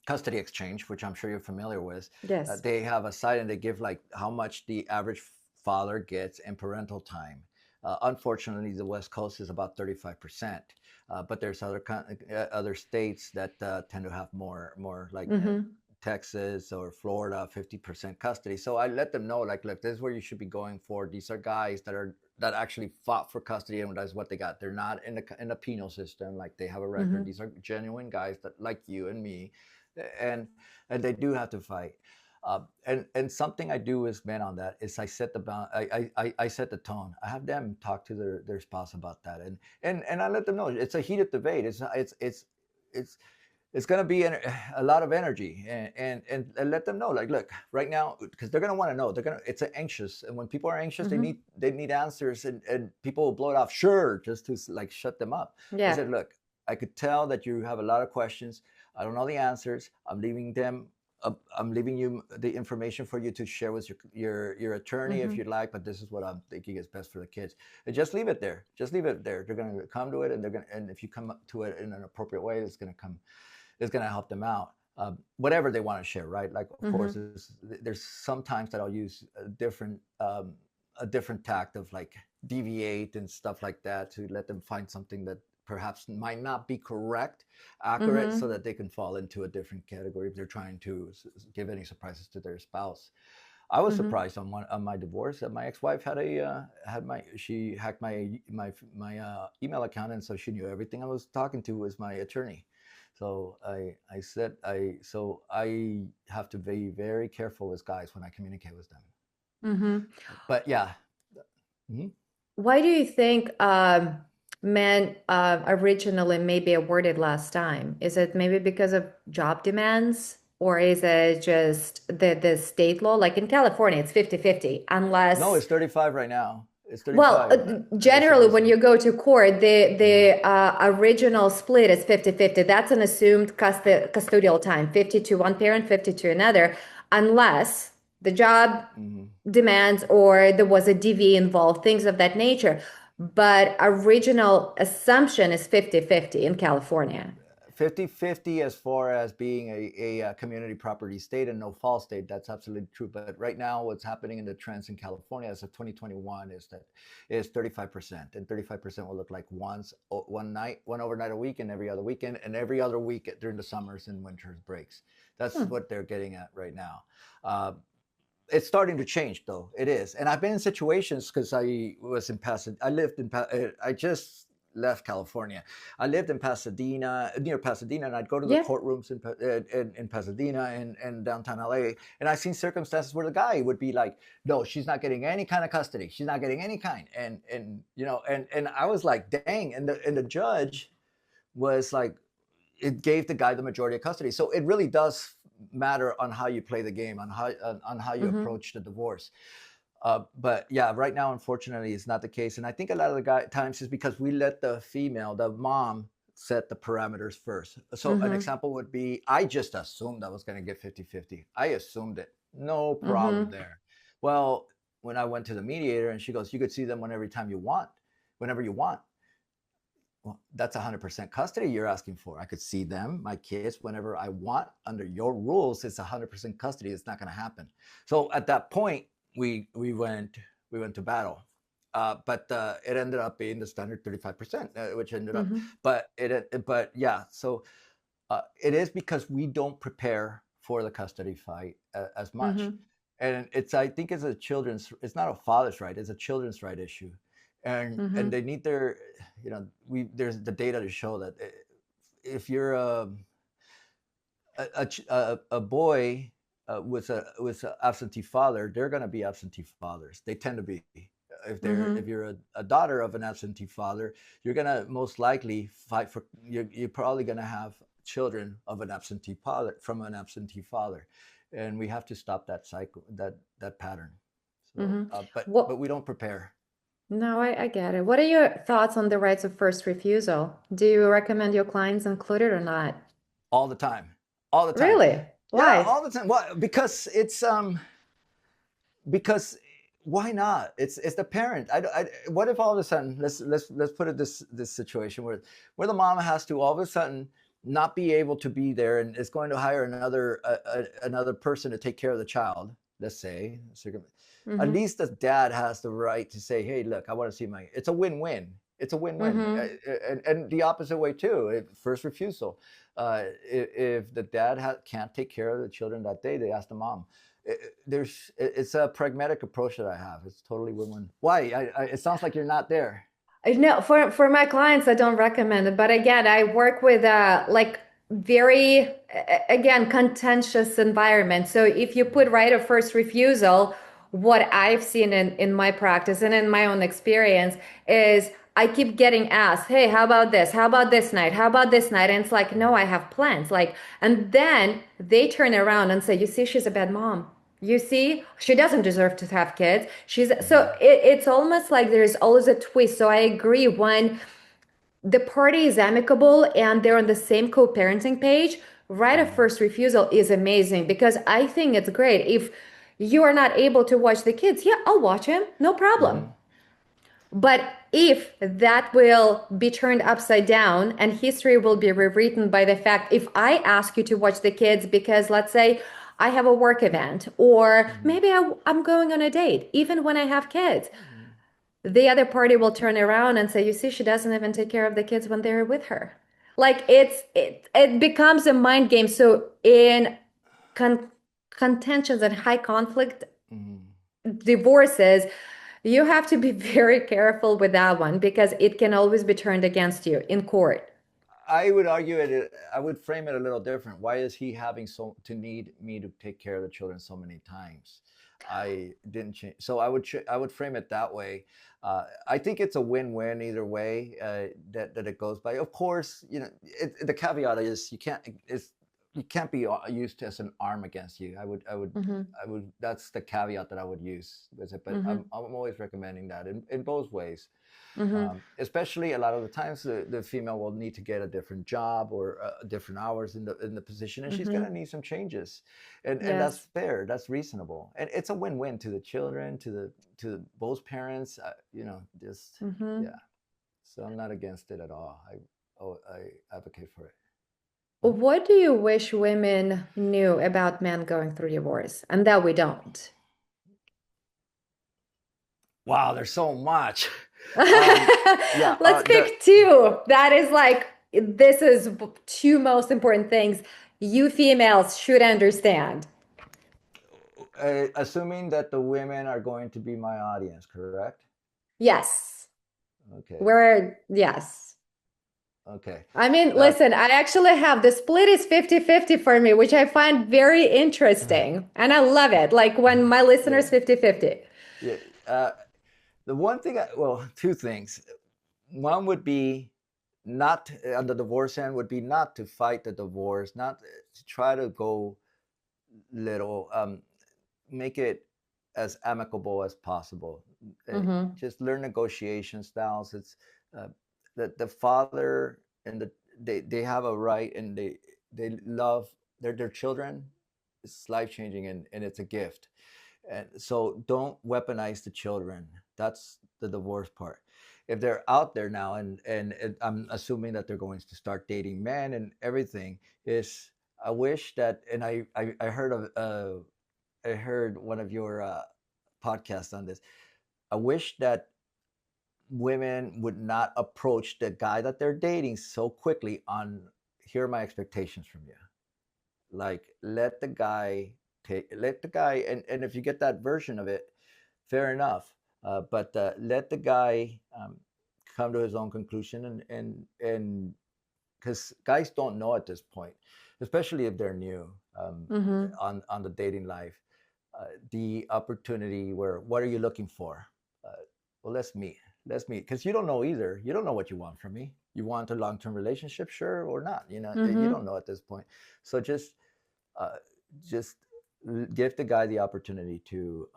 custody exchange, which I'm sure you're familiar with. Yes. They have a site and they give like how much the average father gets in parental time. Unfortunately, the West Coast is about 35%, but there's other states that tend to have more like Mm-hmm. Texas or Florida, 50% custody. So I let them know, like, look, this is where you should be going for. These are guys that actually fought for custody, and that's what they got. They're not in the penal system, like they have a record. Mm-hmm. These are genuine guys that like you and me, and and they do have to fight. And something I do as men on that is I set the bound. I set the tone. I have them talk to their spouse about that, and I let them know it's a heated debate. It's it's going to be a lot of energy, and let them know, like, look, right now, because they're going to want to know. It's anxious, and when people are anxious, Mm-hmm. they need answers, and people will blow it off, sure, just to like shut them up. I Yeah. said, look, I could tell that you have a lot of questions. I don't know the answers. I'm leaving you the information for you to share with your attorney if Mm-hmm. you'd like, but this is what I'm thinking is best for the kids. And just leave it there. Just leave it there. They're going to come to it, and if you come to it in an appropriate way, it's going to help them out. Whatever they want to share, right? Like, of course, Mm-hmm. there's sometimes that I'll use a different tact of like deviate and stuff like that to let them find something that perhaps might not be correct, accurate, so Mm-hmm. that they can fall into a different category if they're trying to give any surprises to their spouse. I was Mm-hmm. surprised on my divorce that my ex-wife she hacked my email account, and so she knew everything I was talking to was my attorney. So I have to be very careful with guys when I communicate with them. Mm-hmm. But yeah. Mhm. Why do you think men originally maybe awarded last time? Is it maybe because of job demands? Or is it just the state law? Like in California, it's 50-50, No, unless it's 35 right now. It's well, 35. And it's generally, supposed when to. you go to court, the Mhm. original split is 50-50. That's an assumed custodial time, 50 to one parent, 50 to another, unless the job Mhm. demands or there was a DV involved, things of that nature. but original assumption is 50-50 in California. 50-50 as far as being a community property state and no fall state. That's absolutely true. But right now, what's happening in the trends in California as of 2021 is 35%, and 35% will look like one night, one overnight a week, and every other weekend, and every other week during the summers and winters breaks. That's what they're getting at right now. It's starting to change, though. It is, and I've been in situations because I was in Pasadena. I just left California. I lived in Pasadena, near Pasadena, and I'd go to the Yeah. courtrooms in Pasadena and downtown LA. And I've seen circumstances where the guy would be like, "No, she's not getting any kind of custody. She's not getting any kind." And I was like, "Dang!" And the judge was like, it gave the guy the majority of custody. So it really does matter on how you play the game, on how you approach the divorce. But yeah, right now, unfortunately, it's not the case. And I think a lot of the times is because we let the mom, set the parameters first. So an example would be, I just assumed I was going to get 50-50. I assumed it. No problem there. Well, when I went to the mediator and she goes, you could see them whenever you want. Well, that's 100% custody you're asking for. I could see them, my kids, whenever I want. Under your rules, it's 100% custody. It's not going to happen. So at that point, we went to battle, but it ended up being the standard 35%, which ended up. But yeah, so it is because we don't prepare for the custody fight as much, and I think it's it's not a father's right, it's a children's right issue, and they need their, there's the data to show that if you're a boy with an absentee father, they're going to be absentee fathers. They tend to be. If you're a daughter of an absentee father, you're going to most likely fight for. You're probably going to have children of an absentee father from an absentee father, and we have to stop that cycle, that pattern. So, but we don't prepare. No, I get it. What are your thoughts on the rights of first refusal? Do you recommend your clients include it or not? All the time. All the time. Really? Yeah, Why? all the time. Well, because why not? It's the parent. What if all of a sudden, let's put it this situation where the mom has to all of a sudden not be able to be there and is going to hire another person to take care of the child, let's say. At least the dad has the right to say, hey, look, I want to see it's a win-win. It's a win-win. And the opposite way too. First refusal. If the dad can't take care of the children that day, they ask the mom. It's a pragmatic approach that I have. It's totally win-win. Why? It sounds like you're not there. No, for my clients, I don't recommend it. But again, I work with like very again contentious environment. So if you put right of first refusal, what I've seen in my practice and in my own experience is I keep getting asked, hey, how about this? How about this night? How about this night? And it's like, no, I have plans. Like, and then they turn around and say, you see, she's a bad mom. You see, she doesn't deserve to have kids. It's almost like there's always a twist. So I agree, when the party is amicable and they're on the same co-parenting page, right of first refusal is amazing, because I think it's great. If you are not able to watch the kids, yeah, I'll watch him, no problem. But if that will be turned upside down and history will be rewritten by the fact, if I ask you to watch the kids because, let's say, I have a work event, or maybe I'm going on a date, even when I have kids, the other party will turn around and say, you see, she doesn't even take care of the kids when they're with her. Like it becomes a mind game. So in contentions and high conflict divorces, you have to be very careful with that one, because it can always be turned against you in court. I would argue it. I would frame it a little different. Why is he having to need me to take care of the children so many times? I didn't change, so I would frame it that way. I think it's a win-win either way that it goes by. Of course, the caveat is you can't. you can't be used as an arm against you. Mm-hmm. I would. That's the caveat that I would use with it. But Mm-hmm. I'm always recommending that in both ways. Mm-hmm. Especially a lot of the times the female will need to get a different job or different hours in the position, and she's Mm-hmm. going to need some changes, and that's Yes. fair, that's reasonable, and it's a win-win to the children, to both parents, just Mm-hmm. yeah. So I'm not against it at all. I advocate for it. What do you wish women knew about men going through divorce and that we don't? Wow, there's so much. Yeah, Let's the pick two. That is like, this is two most important things you females should understand. assuming that the women are going to be my audience, correct? Yes. Okay, Yes. okay. I mean, Uh, listen, I actually have the split is 50-50 for me, which I find very interesting. And I love it. Like when my yeah, listeners 50-50. yeah. The one thing, well, two things. One would be not on the divorce end would be not to fight the divorce, not to try to go little, make it as amicable as possible. Mm-hmm. Just learn negotiation styles. It's uh, the father and they have a right, and they love their children. It's life changing, and it's a gift. And so don't weaponize the children. That's the divorce part. If they're out there now, and I'm assuming that they're going to start dating men and everything, is I wish that, and I heard of I heard one of your podcasts on this. I wish that women would not approach the guy that they're dating so quickly on, here are my expectations from you. Like, let the guy, and if you get that version of it, fair enough. But let the guy come to his own conclusion, and because guys don't know at this point, especially if they're new Mm-hmm. on the dating life, the opportunity where, what are you looking for? Well, let's meet, because you don't know either. You don't know what you want from me. You want a long-term relationship, sure or not? You Mm-hmm. don't know at this point. So uh, just give the guy the opportunity to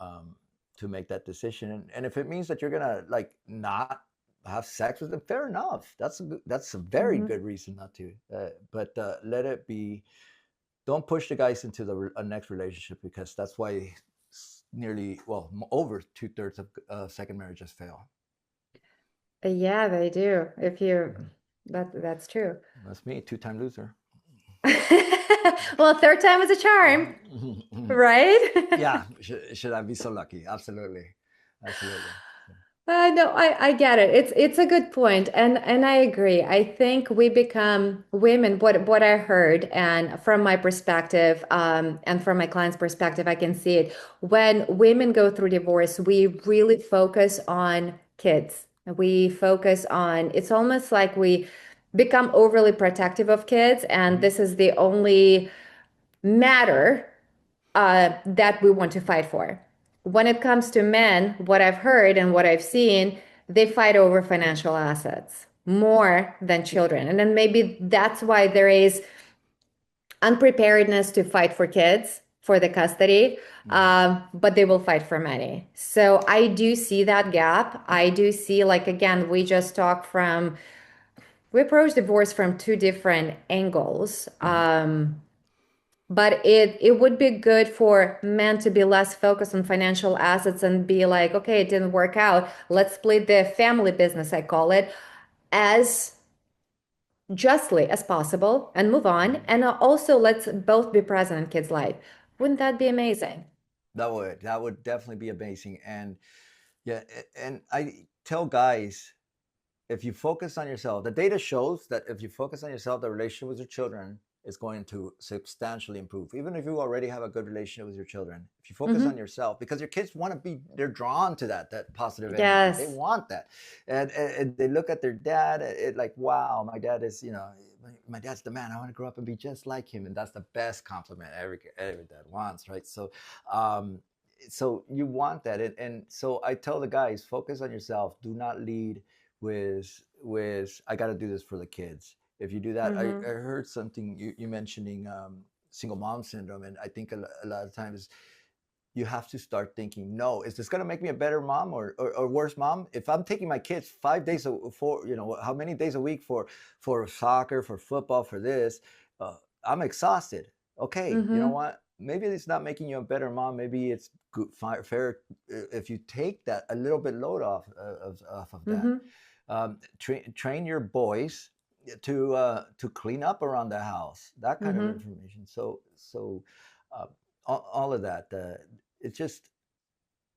make that decision, and if it means that you're gonna like not have sex with them, fair enough. That's a very Mm-hmm. good reason not to. But let it be. Don't push the guys into the next relationship, because that's why nearly, well, over 2/3 of second marriages fail. Yeah, they do. If you that's true. That's me, two-time loser. Well, third time is a charm, right? Yeah, should I be so lucky? Absolutely, absolutely. No, I get it. It's a good point, and I agree. I think we become women. What I heard, and from my perspective, and from my client's perspective, I can see it. When women go through divorce, we really focus on kids. We focus on. It's almost like we become overly protective of kids, and Mhm. this is the only matter that we want to fight for. When it comes to men, what I've heard and what I've seen, they fight over financial assets more than children. And then maybe that's why there is unpreparedness to fight for kids for the custody, Mhm. but they will fight for money. So I do see that gap. I do see, like, again, we approach divorce from two different angles. Mhm. But it would be good for men to be less focused on financial assets and be like, okay, it didn't work out. Let's split the family business, I call it, as justly as possible and move on. Mhm. And also, let's both be present in kids' life. Wouldn't that be amazing? That would definitely be amazing. And yeah, and I tell guys, if you focus on yourself, the data shows that if you focus on yourself, the relationship with your children is going to substantially improve. Even if you already have a good relationship with your children, if you focus on Hmm. yourself, because your kids want to be, they're drawn to that positive energy. They Yes. want that, and they look at their dad, it like, wow, my dad is, my dad's the man. I want to grow up and be just like him, and that's the best compliment every dad wants, right? Um, so you want that, and so I tell the guys, focus on yourself. Do not lead with I got to do this for the kids. if you do that. I Mm-hmm. heard something you mentioning single mom syndrome, and I think a lot of times you have to start thinking, no, is this going to make me a better mom or worse mom? If I'm taking my kids 5 days for, how many days a week for soccer, for football, for this, uh, I'm exhausted. Okay, you know Mm-hmm. what? Maybe it's not making you a better mom. Maybe it's good, fair if you take that a little bit load off of that. Mm-hmm. Train your boys to clean up around the house. That kind of Mm-hmm. information. So uh, all of that. It's just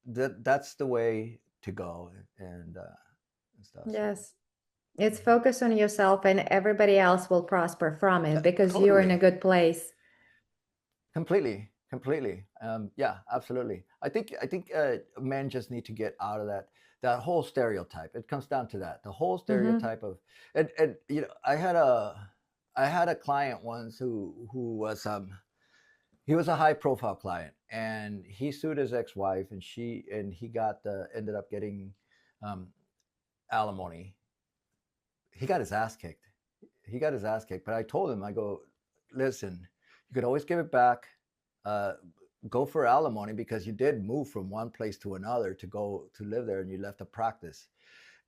that's the way to go and stuff. So Yes. It's focus on yourself and everybody else will prosper from it because you're in a totally, good place. completely. Yeah, absolutely. I think men just need to get out of that whole stereotype. It comes down to that. The whole Mm-hmm. stereotype of and I had a client once who was he was a high profile client and he sued his ex-wife and he got ended up getting um, alimony. He got his ass kicked. But I told him, I go, listen, you could always give it back. uh, go for alimony because you did move from one place to another to go to live there and you left a practice.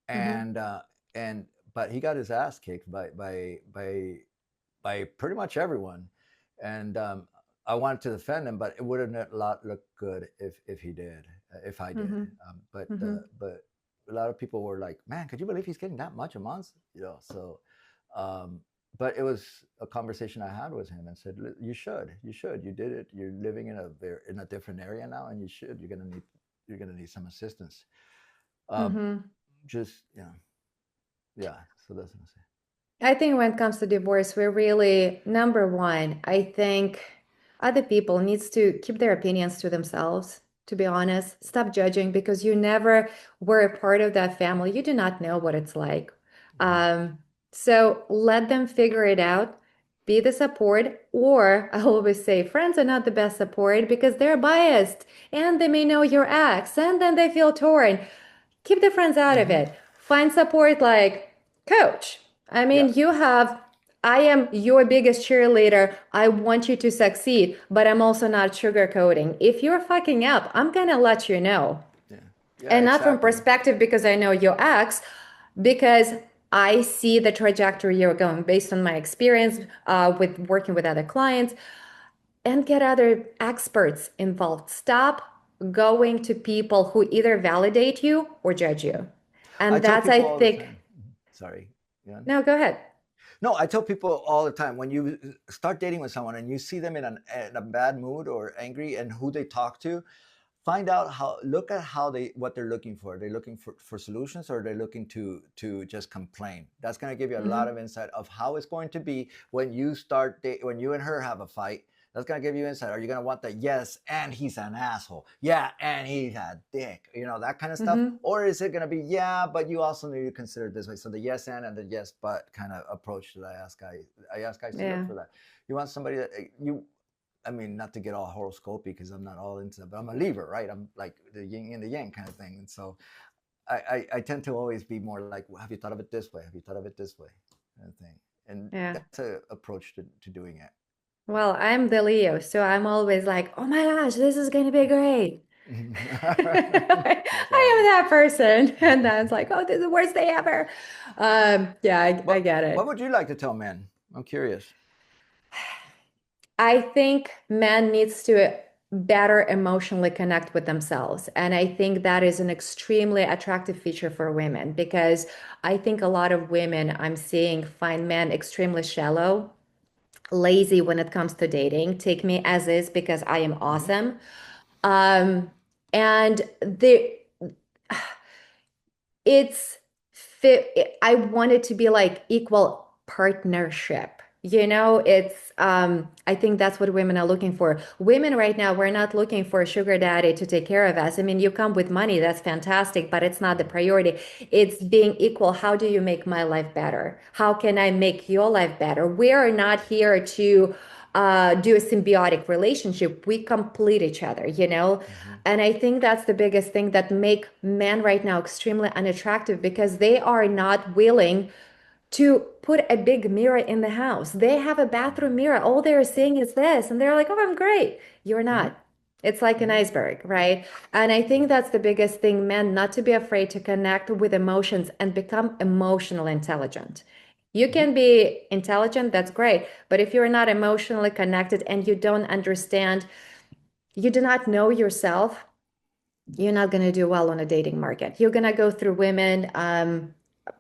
Mm-hmm. And uh, and but he got his ass kicked by pretty much everyone. And I wanted to defend him, but it wouldn't a lot look good if he did, if I did. Mm-hmm. Mm-hmm. But a lot of people were like, "Man, could you believe he's getting that much a month?" So, um, but it was a conversation I had with him and said, "You should, you did it. You're living in a different area now, and you should. You're gonna need some assistance." Um, Mm-hmm. just yeah. So that's what I'm saying. I think when it comes to divorce, we're really number one. I think other people needs to keep their opinions to themselves, to be honest. Stop judging because you never were a part of that family. You do not know what it's like. Mm-hmm. Um, so let them figure it out. Be the support, or I always say friends are not the best support because they're biased and they may know your ex and then they feel torn. Keep the friends out of Mm-hmm. it. Find support like coach. I Yeah. mean, I am your biggest cheerleader. I want you to succeed, but I'm also not sugarcoating. If you're fucking up, I'm gonna let you know. Yeah. Yeah. And not from Exactly. perspective because I know your ex, because I see the trajectory you're going based on my experience with working with other clients and get other experts involved. Stop going to people who either validate you or judge you. I And tell that's, I people all the think, time. Sorry. Yeah. no, go ahead. No, I tell people all the time when you start dating with someone and you see them in a bad mood or angry and who they talk to, find out look at what they're looking for. They're looking for solutions or they're looking to just complain. That's going to give you a lot Mm-hmm. of insight of how it's going to be when when you and her have a fight. That's going to give you insight. Are you going to want the yes and he's an asshole, yeah, and he's a dick, that kind of stuff? Mm-hmm. Or is it going to be, yeah, but you also need to consider it this way? So the yes and the yes but kind of approach that I ask guys to look Yeah. for that. You want somebody that you I mean, not to get all horoscopy because I'm not all into that, but I'm a Libra, right? I'm like the yin and the yang kind of thing. And so I tend to always be more like, well, have you thought of it this way? Have you thought of it this way? Kind of thing. And Yeah. that's an approach to doing it. Well, I'm the Leo, so I'm always like, oh my gosh, this is going to be great. I That's am awesome. that person. And then it's like, oh, this is the worst day ever. Yeah, I get What it. would you like to tell men? I'm curious. I think man needs to better emotionally connect with themselves. And I think that is an extremely attractive feature for women because I think a lot of women I'm seeing find men extremely shallow, lazy when it comes to dating. Take me as is because I am Hmm. awesome. Um, and the it's fit. I want it to be like equal partnership. I think that's what women are looking for. Women right now, we're not looking for a sugar daddy to take care of us. I mean, you come with money, that's fantastic, but it's not the priority. It's being equal. How do you make my life better? How can I make your life better? We are not here to do a symbiotic relationship. We complete each other. Hmm. And I think that's the biggest thing that make men right now extremely unattractive because they are not willing to put a big mirror in the house. They have a bathroom mirror. All they're seeing is this. And they're like, oh, I'm great. You're Mm-hmm. not. It's like an Mm-hmm. iceberg, right? And I think that's the biggest thing, men, not to be afraid to connect with emotions and become emotional intelligent. You Mm-hmm. can be intelligent, that's great. But if you're not emotionally connected and you don't understand, you do not know yourself, you're not going to do well on a dating market. You're going to go through women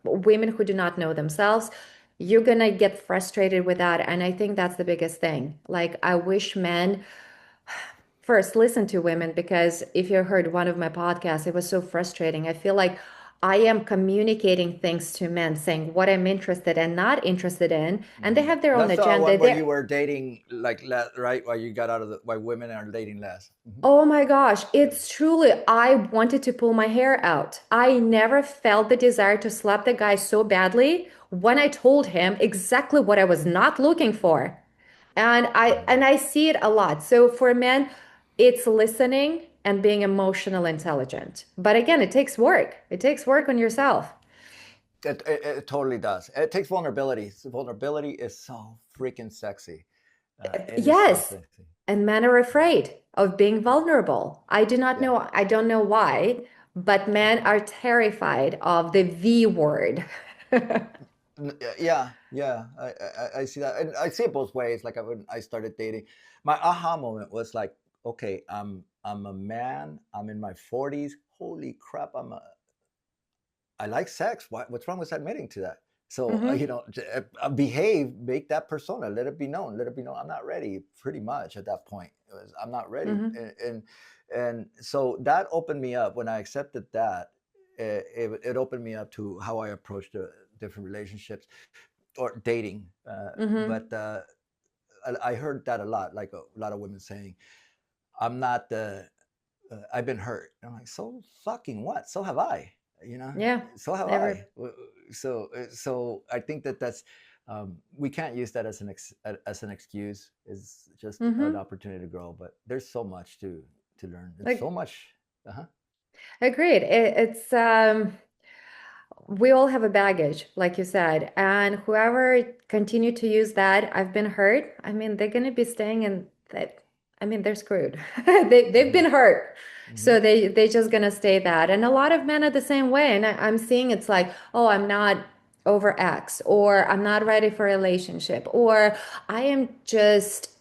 who do not know themselves. You're going to get frustrated with that. And I think that's the biggest thing. Like, I wish men first listen to women, because if you heard one of my podcasts, it was so frustrating. I feel like I am communicating things to men, saying what I'm interested and not interested in, and they Mm-hmm. have their own That's the agenda. one where you They're were dating like right? Why you got out of the why women are dating less. Mm-hmm. Oh my gosh, it's truly, I wanted to pull my hair out. I never felt the desire to slap the guy so badly when I told him exactly what I was not looking for. And I see it a lot. So for men, it's listening and being emotional intelligent. But again, it takes work. It takes work on yourself. It totally does. It takes vulnerability. Vulnerability is so freaking sexy. It is so Yes. sexy. And men are afraid of being vulnerable. I do not Yeah. know, I don't know why, but men are terrified of the V word. Yeah, yeah. I see that, and I see it both ways. Like when I started dating, my aha moment was like, okay, I'm a man. I'm in my 40s. Holy crap! I like sex. What's wrong with admitting to that? So Hmm. behave, make that persona, let it be known. Let it be known. I'm not ready. Pretty much at that point, I'm not ready, Hmm. and so that opened me up when I accepted that. It opened me up to how I approach the different relationships or dating. Hmm. But I heard that a lot, like a lot of women saying, "I'm not the I've been hurt." I'm like, so fucking what? So have I. You know, Yeah. so have Never. I. So I think that's we can't use that as an excuse. It's just an Hmm. opportunity to grow. But there's so much to learn. It's so Like, much. Uh-huh. agreed. We all have a baggage, like you said, and whoever continue to use that, I've been hurt. I mean, they're gonna be staying in that. I mean, they're screwed. They've Mm-hmm. been hurt, Mm-hmm. so they just gonna stay that. And a lot of men are the same way. And I'm seeing it's like, oh, I'm not over X, or I'm not ready for a relationship, or I am just,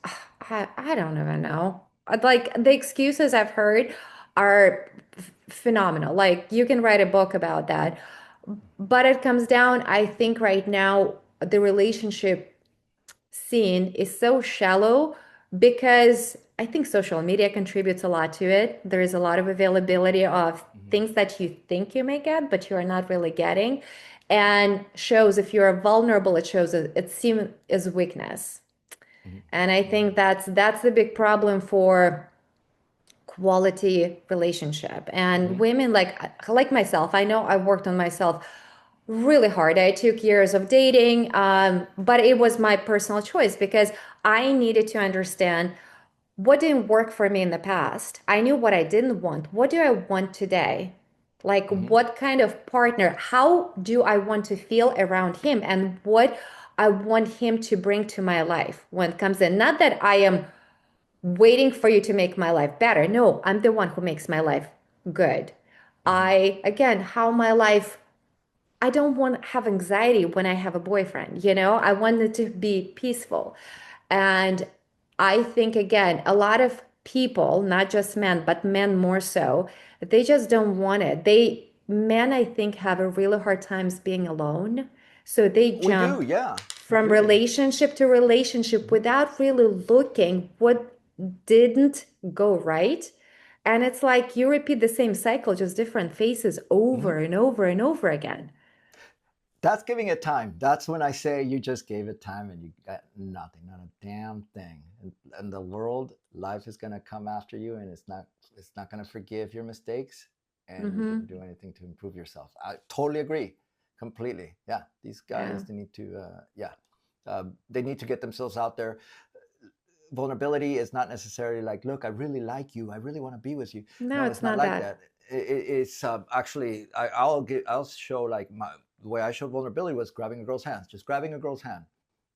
I don't even know. Like, the excuses I've heard are phenomenal. Like, you can write a book about that. But it comes down, I think right now, the relationship scene is so shallow because I think social media contributes a lot to it. There is a lot of availability of Mm-hmm. things that you think you may get, but you are not really getting. And shows if you're vulnerable, it shows it seems as weakness. And I Mm-hmm. think that's the big problem for quality relationship. And Mm-hmm. women like myself, I know I worked on myself really hard. I took years of dating, but it was my personal choice because I needed to understand what didn't work for me in the past. I knew what I didn't want. What do I want today? Like, Mm-hmm. what kind of partner? How do I want to feel around him? And what I want him to bring to my life when it comes in. Not that I am waiting for you to make my life better. No, I'm the one who makes my life good. Mm-hmm. Again, how my life, I don't want to have anxiety when I have a boyfriend, you know? I want it to be peaceful. And I think, again, a lot of people, not just men, but men more so, they just don't want it. Men, I think, have a really hard times being alone. So they We do, jump yeah, from completely. relationship to relationship Mm-hmm. without really looking what didn't go right. And it's like you repeat the same cycle, just different faces Mm-hmm. over and over and over again. That's giving it time. That's when I say you just gave it time and you got nothing, not a damn thing. And the world, life is gonna come after you, and it's not gonna forgive your mistakes, and you Mm-hmm. can do anything to improve yourself. I totally agree, completely. Yeah, these Yeah. guys they need to get themselves out there. Vulnerability is not necessarily like, look, I really like you, I really want to be with you. No, No, it's it's not not like that. that. It's actually I'll show like the way I showed vulnerability was grabbing a girl's hands, just grabbing a girl's hand.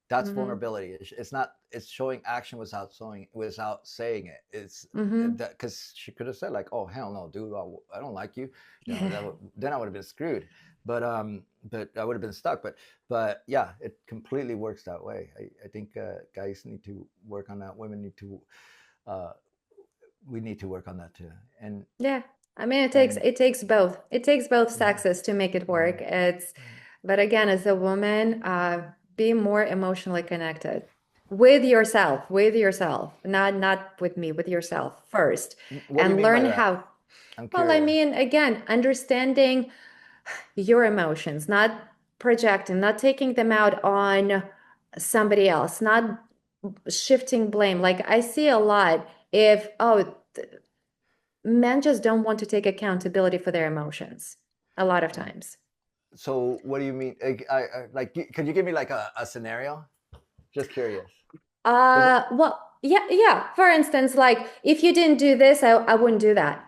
That's Mm-hmm. vulnerability. It's not. It's showing action without saying it. It's Mm-hmm. that because she could have said like, "Oh hell no, dude, I don't like you." Yeah. Then I would have been screwed. But I would have been stuck. But yeah, it completely works that way. I think guys need to work on that. Women need to. Uh, we need to work on that too. Yeah. I mean, And it takes both. It takes both mhm, sexes to make it mhm, work. It's mhm, But again, as a woman, be more emotionally connected with yourself, not with me, with yourself first, what do you and mean by learn that? how. I'm Well, I curious. mean, again, understanding your emotions, not projecting, not taking them out on somebody else, not shifting blame. Like I see a lot if, oh, men just don't want to take accountability for their emotions a lot of times. So what do you mean? Like, could you give me like a scenario? Just curious. Because Well, yeah, yeah. For instance, like if you didn't do this, I wouldn't do that.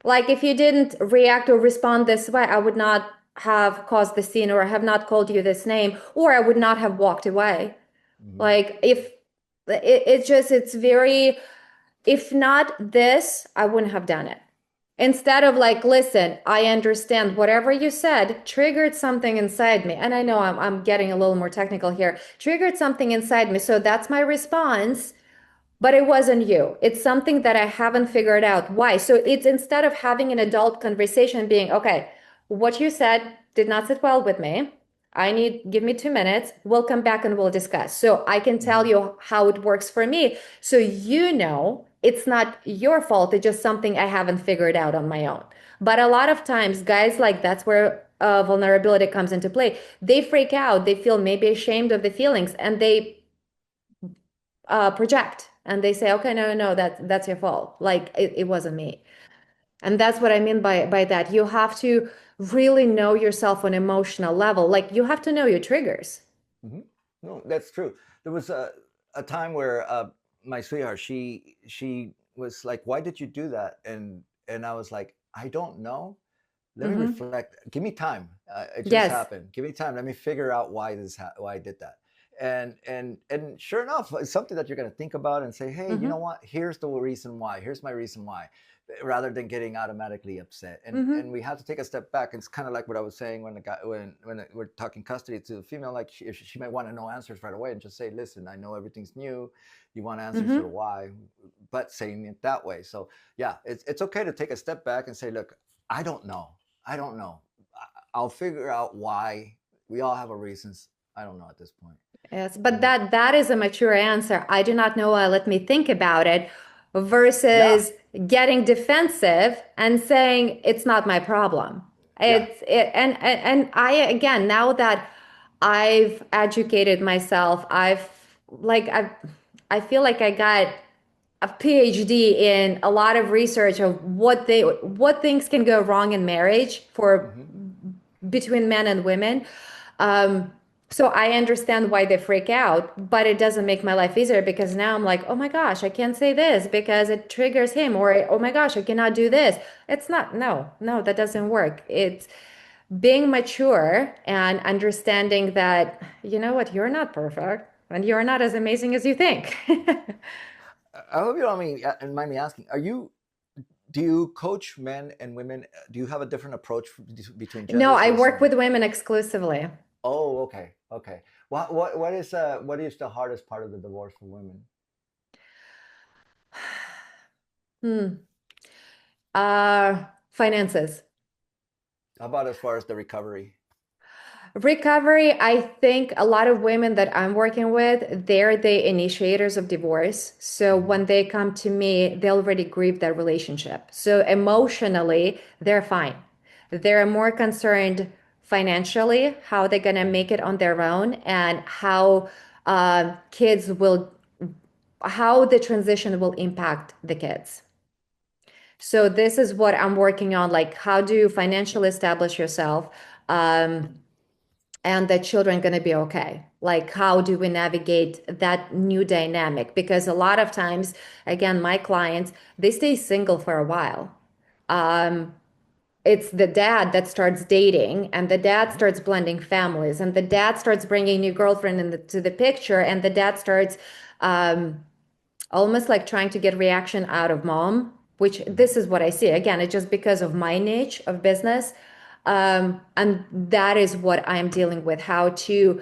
Like if you didn't react or respond this way, I would not have caused the scene or have not called you this name, or I would not have walked away. mhm, Like if it's very, if not this, I wouldn't have done it. Instead of like, listen, I understand whatever you said triggered something inside me. And I know I'm getting a little more technical here, triggered something inside me. So that's my response. But it wasn't you. It's something that I haven't figured out why. So it's instead of having an adult conversation being, okay, what you said did not sit well with me. Give me 2 minutes. We'll come back and we'll discuss. So I can tell mhm, you how it works for me. So you know it's not your fault. It's just something I haven't figured out on my own. But a lot of times, guys, like that's where vulnerability comes into play. They freak out. They feel maybe ashamed of the feelings and they project and they say, okay, no, no, no, that's your fault. Like it wasn't me. And that's what I mean by that. You have to really know yourself on emotional level. Like you have to know your triggers. mhm. No, that's true. There was a time where my sweetheart, she was like, "Why did you do that?" And I was like, "I don't know. Let me Hmm. reflect. Give me time. It just Yes. happened. Give me time. Let me figure out why I did that." And sure enough, it's something that you're going to think about and say, "Hey, you know Hmm. what? Here's the reason why. Here's my reason why." Rather than getting automatically upset, and Hmm. we have to take a step back. It's kind of like what I was saying when the guy when we're talking custody to the female, like she might want to know answers right away, and just say, "Listen, I know everything's new. You want answers to the Hmm. why," but saying it that way. So yeah, it's okay to take a step back and say, "Look, I don't know. I don't know. I'll figure out why. We all have our reasons. I don't know at this point." Yes, but And that is a mature answer. I do not know. Let me think about it. yeah, Versus getting defensive and saying it's not my problem. yeah. And I again now that I've educated myself, I feel like I got a PhD in a lot of research of what things can go wrong in marriage for Hmm. between men and women. Um, so I understand why they freak out, but it doesn't make my life easier because now I'm like, oh my gosh, I can't say this because it triggers him, or oh my gosh, I cannot do this. It's not, no, no, that doesn't work. It's being mature and understanding that, you know what, you're not perfect and you're not as amazing as you think. I hope you don't mind me asking. Do you coach men and women? Do you have a different approach between No, genders, I or the work same? with women exclusively. Oh, okay, okay. What is the hardest part of the divorce for women? Hmm. Finances. How about as far as the recovery? Recovery, I think a lot of women that I'm working with, they're the initiators of divorce. So Hmm. when they come to me, they already grieve their relationship. So emotionally, they're fine. They're more concerned financially, how they're going to make it on their own, and kids will, how the transition will impact the kids. So this is what I'm working on, like how do you financially establish yourself? Um, and the children going to be okay, like how do we navigate that new dynamic, because a lot of times, again, my clients, they stay single for a while, it's the dad that starts dating, and the dad Mhm. starts blending families, and the dad starts bringing new girlfriend into the picture, and the dad starts um, almost like trying to get reaction out of mom, which this Mhm. is what I see. Again, it's just because of my niche of business. And that is what I'm dealing with, how to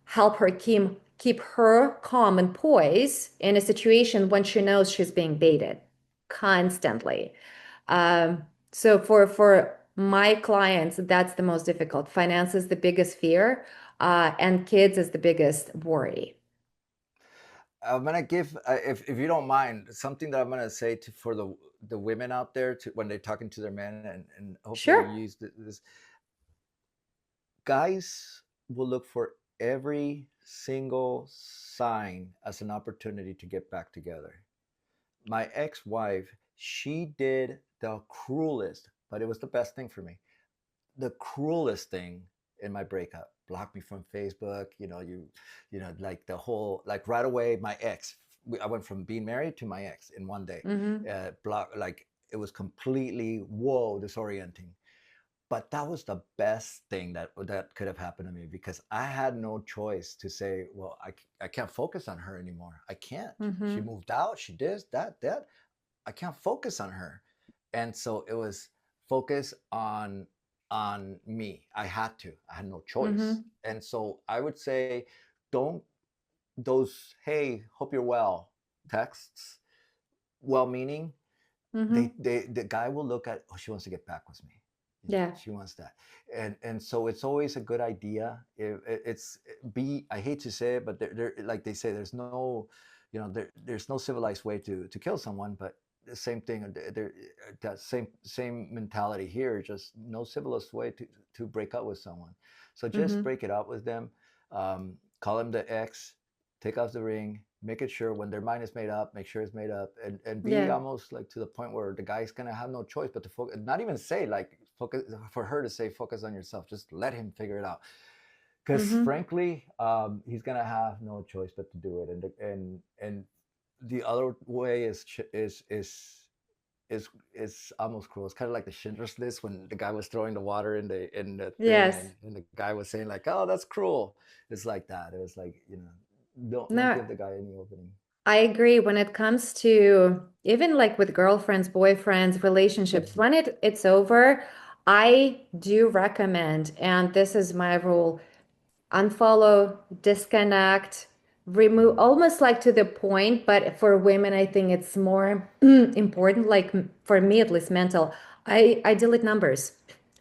help her keep her calm and poise in a situation when she knows she's being baited constantly. Um, so for my clients, that's the most difficult. Finance is the biggest fear, and kids is the biggest worry. I'm gonna give, if you don't mind, something that I'm gonna say to for the women out there to when they're talking to their men, and hopefully you Sure. use this. Guys will look for every single sign as an opportunity to get back together. My ex-wife, she did the cruelest, but it was the best thing for me. The cruelest thing in my breakup. Blocked me from Facebook. Like the whole, like right away. My ex. I went from being married to my ex in one day. Mm-hmm. Like it was completely whoa disorienting. But that was the best thing that could have happened to me because I had no choice to say, well, I can't focus on her anymore. I can't. She Mm-hmm. moved out. She did that. I can't focus on her. And so it was focus on me. I had to. I had no choice. Mm-hmm. And so I would say don't those hey, hope you're well texts, well meaning, Mm-hmm. the guy will look at, oh, she wants to get back with me. Yeah. She wants that. And so it's always a good idea. It's be I hate to say it, but like they say, there's no, there's no civilized way to kill someone, but the same thing, there that same mentality here, just no civilized way to break up with someone. So just Mm-hmm. break it up with them. Call them the ex, take off the ring, make it sure when their mind is made up, make sure it's made up, and be Yeah. almost like to the point where the guy's gonna have no choice but to focus, not even say like focus, for her to say focus on yourself, just let him figure it out, because Mm-hmm. frankly, he's gonna have no choice but to do it. And the other way is almost cruel. It's kind of like the Schindler's List when the guy was throwing the water in the thing, Yes. and the guy was saying like, "Oh, that's cruel." It's like that. It was like, don't No, give the guy any opening. I agree when it comes to even like with girlfriends, boyfriends, relationships, when it's over, I do recommend, and this is my rule, unfollow, disconnect, remove, Mm-hmm. almost like to the point, but for women, I think it's more important, like for me at least mental. I delete numbers.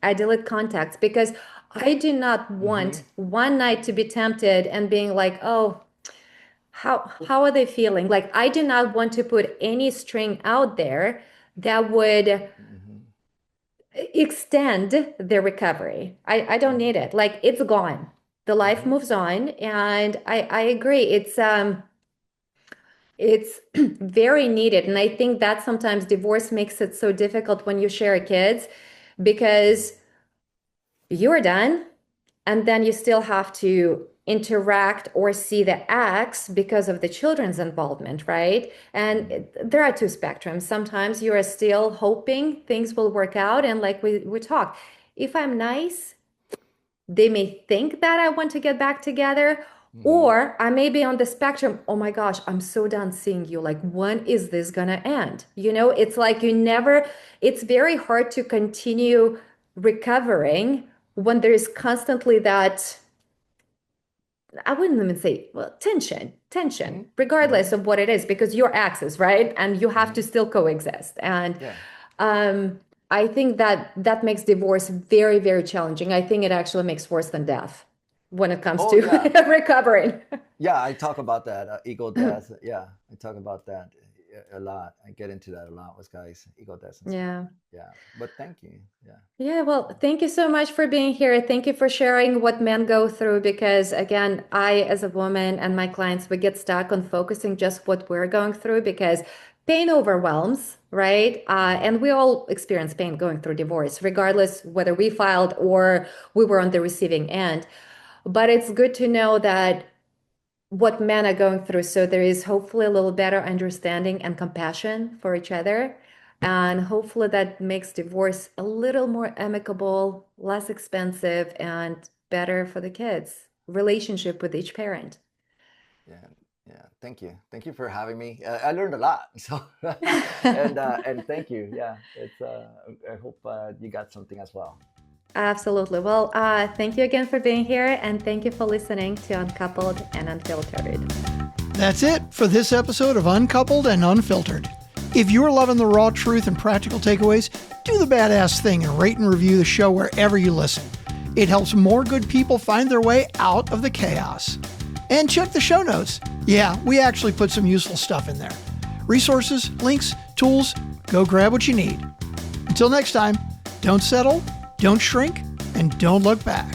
I delete contacts because I do not Mm-hmm. want one night to be tempted and being like, oh, how are they feeling? Like I do not want to put any string out there that would Mm-hmm. extend the recovery. I don't Mm-hmm. need it. Like it's gone. The life Mm-hmm. moves on, and I agree. It's very needed, and I think that sometimes divorce makes it so difficult when you share kids because you're done and then you still have to interact or see the acts because of the children's involvement, right? And Mm-hmm. there are two spectrums. Sometimes you are still hoping things will work out, and like we talk, if I'm nice, they may think that I want to get back together, Mm-hmm. or I may be on the spectrum. Oh my gosh, I'm so done seeing you. Like, when is this gonna end? It's like you never, it's very hard to continue recovering when there's constantly that, I wouldn't even say, well, tension, Mm-hmm. regardless Mm-hmm. of what it is, because you're axis, right? And you have Mm-hmm. to still coexist. And Yeah. um, I think that that makes divorce very, very challenging. I think it actually makes worse than death when it comes Oh to yeah. recovering. Yeah, I talk about that, ego death. Yeah, I talk about that a lot. I get into that a lot with guys, ego death and stuff. Yeah. Yeah, but thank you. Yeah. Yeah, well, thank you so much for being here. Thank you for sharing what men go through because again, I as a woman and my clients, we get stuck on focusing just what we're going through because pain overwhelms, right? Mm-hmm. And we all experience pain going through divorce, regardless whether we filed or we were on the receiving end. But it's good to know that what men are going through, so there is hopefully a little better understanding and compassion for each other. And hopefully that makes divorce a little more amicable, less expensive, and better for the kids' relationship with each parent. Yeah, yeah. Thank you for having me. I learned a lot. So, and thank you. Yeah, it's. I hope you got something as well. Absolutely. Well, thank you again for being here, and thank you for listening to Uncoupled and Unfiltered. That's it for this episode of Uncoupled and Unfiltered. If you're loving the raw truth and practical takeaways, do the badass thing and rate and review the show wherever you listen. It helps more good people find their way out of the chaos. And check the show notes. Yeah, we actually put some useful stuff in there. Resources, links, tools, go grab what you need. Until next time, don't settle, don't shrink, and don't look back.